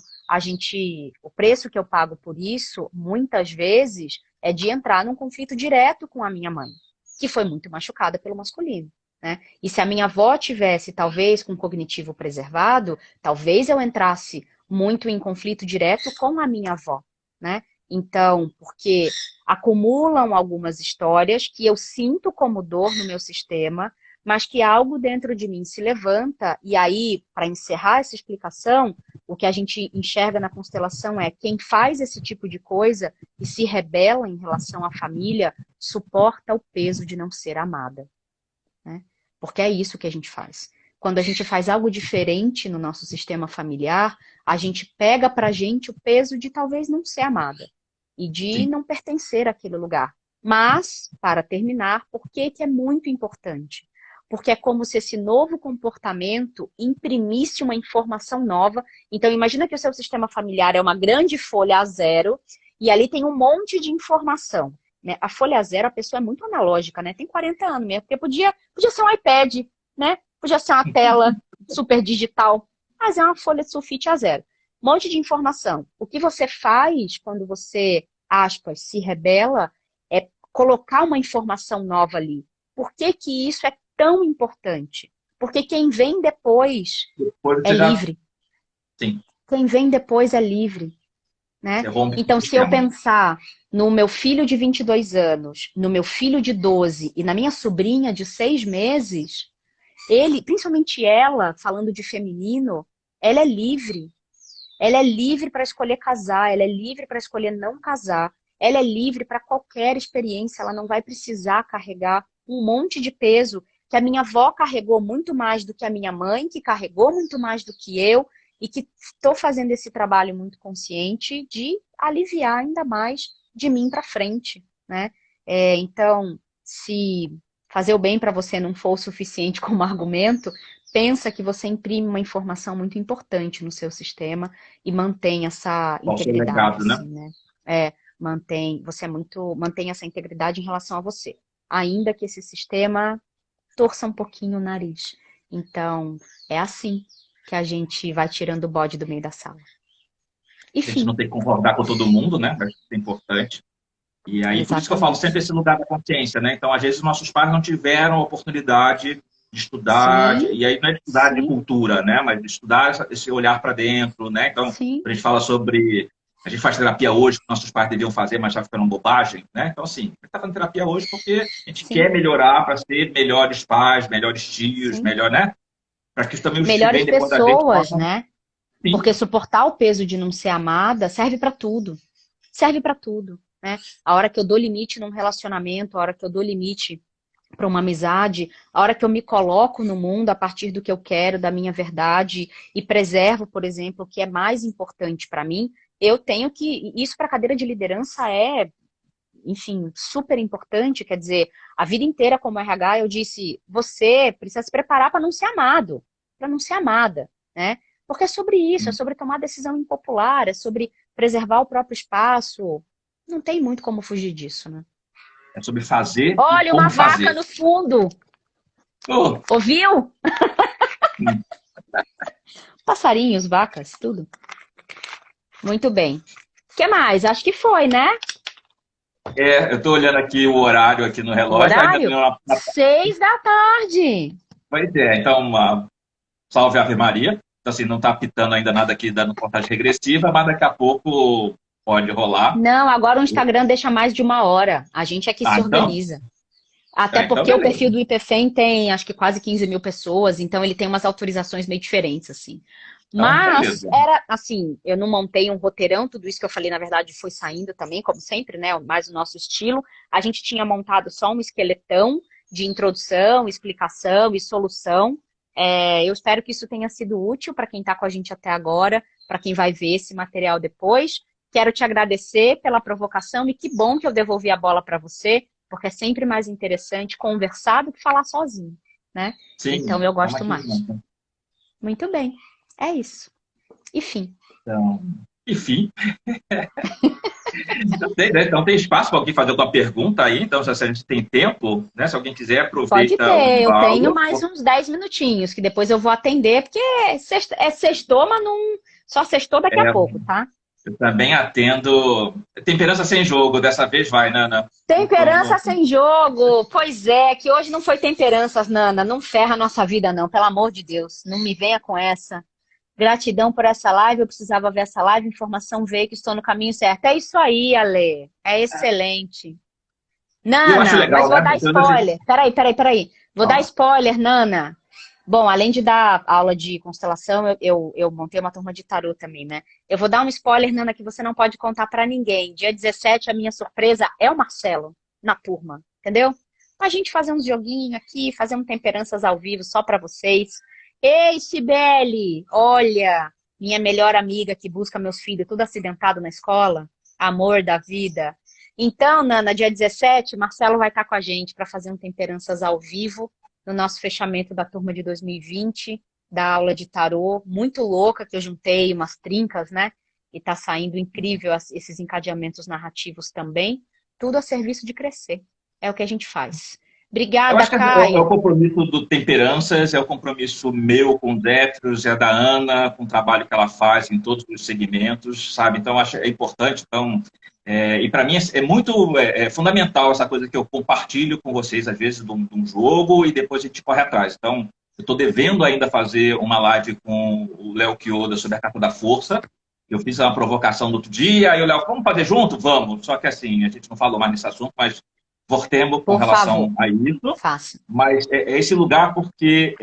Speaker 2: o preço que eu pago por isso, muitas vezes, é de entrar num conflito direto com a minha mãe, que foi muito machucada pelo masculino, né? E se a minha avó tivesse, talvez, com cognitivo preservado, talvez eu entrasse muito em conflito direto com a minha avó, né? Então, porque acumulam algumas histórias que eu sinto como dor no meu sistema, mas que algo dentro de mim se levanta, e aí, para encerrar essa explicação, o que a gente enxerga na constelação é quem faz esse tipo de coisa e se rebela em relação à família, suporta o peso de não ser amada, né? Porque é isso que a gente faz. Quando a gente faz algo diferente no nosso sistema familiar, a gente pega pra gente o peso de talvez não ser amada e de
Speaker 1: Sim.
Speaker 2: não pertencer àquele lugar. Mas, para terminar, por que que é muito importante? Porque é como se esse novo comportamento imprimisse uma informação nova. Então, imagina que o seu sistema familiar é uma grande folha a zero e ali tem um monte de informação, né? A folha a zero, a pessoa é muito analógica, né? Tem 40 anos mesmo, porque podia ser um iPad, né? Podia ser uma tela super digital, mas é uma folha de sulfite a zero. Um monte de informação. O que você faz quando você, aspas, se rebela é colocar uma informação nova ali. Por que que isso é tão importante? Porque quem vem depois
Speaker 1: Depois
Speaker 2: é
Speaker 1: você já...
Speaker 2: livre.
Speaker 1: Sim,
Speaker 2: Quem vem depois é livre, né?
Speaker 1: você rompe com o
Speaker 2: Então, se eu
Speaker 1: sistema.
Speaker 2: pensar no meu filho de 22 anos, no meu filho de 12 e na minha sobrinha de 6 meses, ele, principalmente ela, falando de feminino, ela é livre. Ela é livre para escolher casar, ela é livre para escolher não casar, ela é livre para qualquer experiência, ela não vai precisar carregar um monte de peso que a minha avó carregou muito mais do que a minha mãe, que carregou muito mais do que eu, e que estou fazendo esse trabalho muito consciente de aliviar ainda mais de mim para frente, né? Então, se fazer o bem para você não for o suficiente como argumento, pensa que você imprime uma informação muito importante no seu sistema e mantém essa
Speaker 1: Qual o seu
Speaker 2: integridade,
Speaker 1: legado, né?
Speaker 2: assim, né? Mantém essa integridade em relação a você. Ainda que esse sistema torça um pouquinho o nariz. Então, é assim que a gente vai tirando o bode do meio da sala. E
Speaker 1: A gente não
Speaker 2: fim.
Speaker 1: tem que concordar com todo mundo, né? Acho que isso é importante. E aí, por isso que eu falo sempre
Speaker 2: Exatamente.
Speaker 1: esse lugar da consciência, né? Então, às vezes, nossos pais não tiveram a oportunidade de estudar,
Speaker 2: Sim,
Speaker 1: e aí não é de estudar de
Speaker 2: sim,
Speaker 1: cultura, né? Mas de estudar esse olhar para dentro, né? Então,
Speaker 2: sim,
Speaker 1: a gente fala sobre... A gente faz terapia hoje, que nossos pais deviam fazer, mas já ficaram bobagem, né? Então, assim, a gente está fazendo terapia hoje porque a gente
Speaker 2: sim,
Speaker 1: quer melhorar para ser melhores pais, melhores tios,
Speaker 2: sim.
Speaker 1: melhor, né? Para que também os que
Speaker 2: Melhores
Speaker 1: vêm depois da gente
Speaker 2: pessoas,
Speaker 1: possam...
Speaker 2: né?
Speaker 1: Sim,
Speaker 2: Porque suportar o peso de não ser amada serve para tudo. Serve para tudo, né? A hora que eu dou limite num relacionamento, a hora que eu dou limite para uma amizade, a hora que eu me coloco no mundo a partir do que eu quero, da minha verdade e preservo, por exemplo, o que é mais importante para mim, eu tenho que isso para a cadeira de liderança é, enfim, super importante, quer dizer, a vida inteira como RH eu disse, você precisa se preparar para não ser amado, para não ser amada, né? Porque é sobre isso, é sobre tomar decisão impopular, é sobre preservar o próprio espaço. Não tem muito como fugir disso, né?
Speaker 1: é sobre fazer e
Speaker 2: Olha, uma
Speaker 1: como
Speaker 2: vaca
Speaker 1: fazer.
Speaker 2: no fundo.
Speaker 1: Oh,
Speaker 2: Ouviu? Passarinhos, vacas, tudo. Muito bem. O que mais? Acho que foi, né?
Speaker 1: eu estou olhando aqui o horário aqui no
Speaker 2: O
Speaker 1: relógio, ainda tem
Speaker 2: horário?
Speaker 1: uma...
Speaker 2: 6 da tarde.
Speaker 1: Pois é, então, uma salve Ave Maria. Então, assim, não está apitando ainda nada aqui, dando contagem regressiva, mas daqui a pouco pode rolar.
Speaker 2: Não, agora o Instagram deixa mais de 1 hora. A gente é que se
Speaker 1: Então,
Speaker 2: organiza. Até
Speaker 1: então
Speaker 2: porque o
Speaker 1: beleza.
Speaker 2: perfil do IPFEM tem, acho que quase 15 mil pessoas, então ele tem umas autorizações meio diferentes, assim.
Speaker 1: Então,
Speaker 2: Mas,
Speaker 1: beleza.
Speaker 2: era assim, eu não montei um roteirão, tudo isso que eu falei, na verdade, foi saindo também, como sempre, né? Mais o nosso estilo. A gente tinha montado só um esqueletão de introdução, explicação e solução. Eu espero que isso tenha sido útil para quem está com a gente até agora, para quem vai ver esse material depois. Quero te agradecer pela provocação e que bom que eu devolvi a bola para você, porque é sempre mais interessante conversar do que falar sozinho, né? Então
Speaker 1: Sim,
Speaker 2: eu
Speaker 1: estamos
Speaker 2: gosto
Speaker 1: aqui
Speaker 2: mais.
Speaker 1: juntos.
Speaker 2: Muito bem. É isso. Enfim.
Speaker 1: Então, enfim, não sei, né? Então tem espaço para alguém fazer alguma pergunta aí. Então, se a gente tem tempo, né? Se alguém quiser,
Speaker 2: Pode
Speaker 1: aproveita o
Speaker 2: ter, eu tenho
Speaker 1: embalo.
Speaker 2: mais uns 10 minutinhos, que depois eu vou atender, porque é sextou, mas não. Só sextou daqui a
Speaker 1: É,
Speaker 2: pouco, tá?
Speaker 1: eu também atendo. Temperança sem jogo, dessa vez vai, Nana.
Speaker 2: Temperança
Speaker 1: Então,
Speaker 2: sem jogo. Pois é, que hoje não foi temperanças, Nana. Não ferra a nossa vida, não. Pelo amor de Deus. Não me venha com essa. Gratidão por essa live. Eu precisava ver essa live. Informação veio que estou no caminho certo. É isso aí, Ale. É excelente.
Speaker 1: eu acho
Speaker 2: Nana, mas
Speaker 1: legal,
Speaker 2: vou
Speaker 1: né?
Speaker 2: dar
Speaker 1: Então, assim,
Speaker 2: spoiler. Peraí. Vou dar
Speaker 1: ó,
Speaker 2: spoiler, Nana. Bom, além de dar aula de constelação, eu montei uma turma de tarô também, né? Eu vou dar um spoiler, Nana, que você não pode contar pra ninguém. Dia 17, a minha surpresa é o Marcelo na turma, entendeu? A gente fazer uns joguinhos aqui, fazer um temperanças ao vivo só pra vocês. Ei, Cibele, olha, minha melhor amiga que busca meus filhos tudo acidentado na escola, amor da vida. Então, Nana, dia 17, Marcelo vai estar com a gente para fazer um temperanças ao vivo no nosso fechamento da turma de 2020, da aula de tarô, muito louca, que eu juntei umas trincas, né? E tá saindo incrível esses encadeamentos narrativos também. Tudo a serviço de crescer. É o que a gente faz.
Speaker 1: Eu
Speaker 2: Obrigada,
Speaker 1: acho que é o
Speaker 2: Caio.
Speaker 1: compromisso do Temperanças, é o compromisso meu com o Détrios, é da Ana, com o trabalho que ela faz em todos os segmentos, sabe? Então, acho que é importante. Então, e para mim é muito fundamental essa coisa que eu compartilho com vocês, às vezes, de um jogo e depois a gente corre atrás. Então, eu estou devendo ainda fazer uma live com o Léo Kioda sobre a Carta da Força. Eu fiz uma provocação no outro dia, aí o Léo, vamos fazer junto? Vamos. Só que assim, a gente não falou mais nesse assunto, mas voltemos com
Speaker 2: Por favor,
Speaker 1: relação a isso.
Speaker 2: faça.
Speaker 1: Mas é esse lugar porque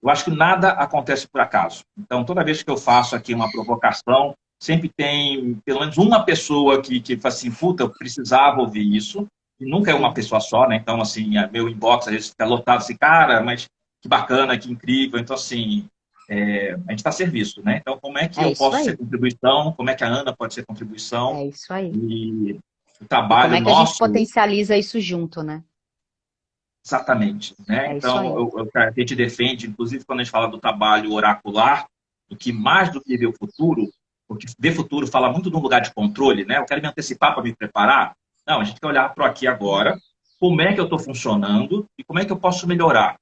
Speaker 1: eu acho que nada acontece por acaso. Então, toda vez que eu faço aqui uma provocação, sempre tem pelo menos uma pessoa que fala assim, puta, eu precisava ouvir isso. E nunca é uma
Speaker 2: Sim,
Speaker 1: pessoa só, né? Então, assim, meu inbox às vezes fica lotado assim, cara, mas que bacana, que incrível. Então, assim, a gente está a serviço, né? Então, como é que
Speaker 2: é
Speaker 1: eu
Speaker 2: isso
Speaker 1: posso ser
Speaker 2: aí.
Speaker 1: contribuição? Como é que a Ana pode ser contribuição?
Speaker 2: É isso aí.
Speaker 1: E o
Speaker 2: E como
Speaker 1: trabalho
Speaker 2: é que a gente
Speaker 1: nosso.
Speaker 2: potencializa isso junto, né?
Speaker 1: Exatamente. Né?
Speaker 2: É isso
Speaker 1: Então,
Speaker 2: aí.
Speaker 1: a gente defende, inclusive quando a gente fala do trabalho oracular, do que mais do que ver o futuro, porque ver futuro fala muito de um lugar de controle, né? Eu quero me antecipar para me preparar. Não, a gente quer olhar para o aqui e agora, como é que eu estou funcionando e como é que eu posso melhorar.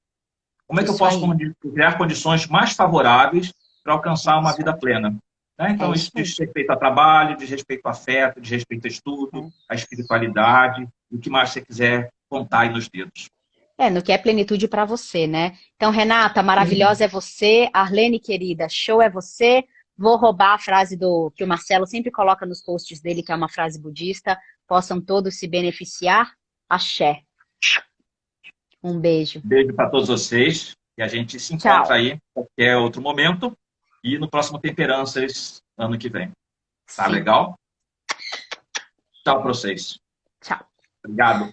Speaker 1: Como é que eu
Speaker 2: Isso
Speaker 1: posso
Speaker 2: aí.
Speaker 1: criar condições mais favoráveis para
Speaker 2: É
Speaker 1: alcançar uma
Speaker 2: isso
Speaker 1: vida
Speaker 2: aí.
Speaker 1: plena. Né?
Speaker 2: É
Speaker 1: Então, isso
Speaker 2: isso aí.
Speaker 1: diz respeito a trabalho, diz respeito a afeto, diz respeito a estudo,
Speaker 2: É.
Speaker 1: a espiritualidade, e o que mais você quiser contar aí nos dedos.
Speaker 2: É, no que é plenitude para você, né? Então, Renata, maravilhosa é você. Arlene, querida, show é você. Vou roubar a frase do que o Marcelo sempre coloca nos posts dele, que é uma frase budista. Possam todos se beneficiar. Axé. Um beijo.
Speaker 1: Beijo para todos vocês e a gente se encontra
Speaker 2: Tchau.
Speaker 1: aí em qualquer outro momento e no próximo Temperanças ano que vem. Tá
Speaker 2: Sim.
Speaker 1: legal? Tchau para vocês.
Speaker 2: Tchau.
Speaker 1: Obrigado.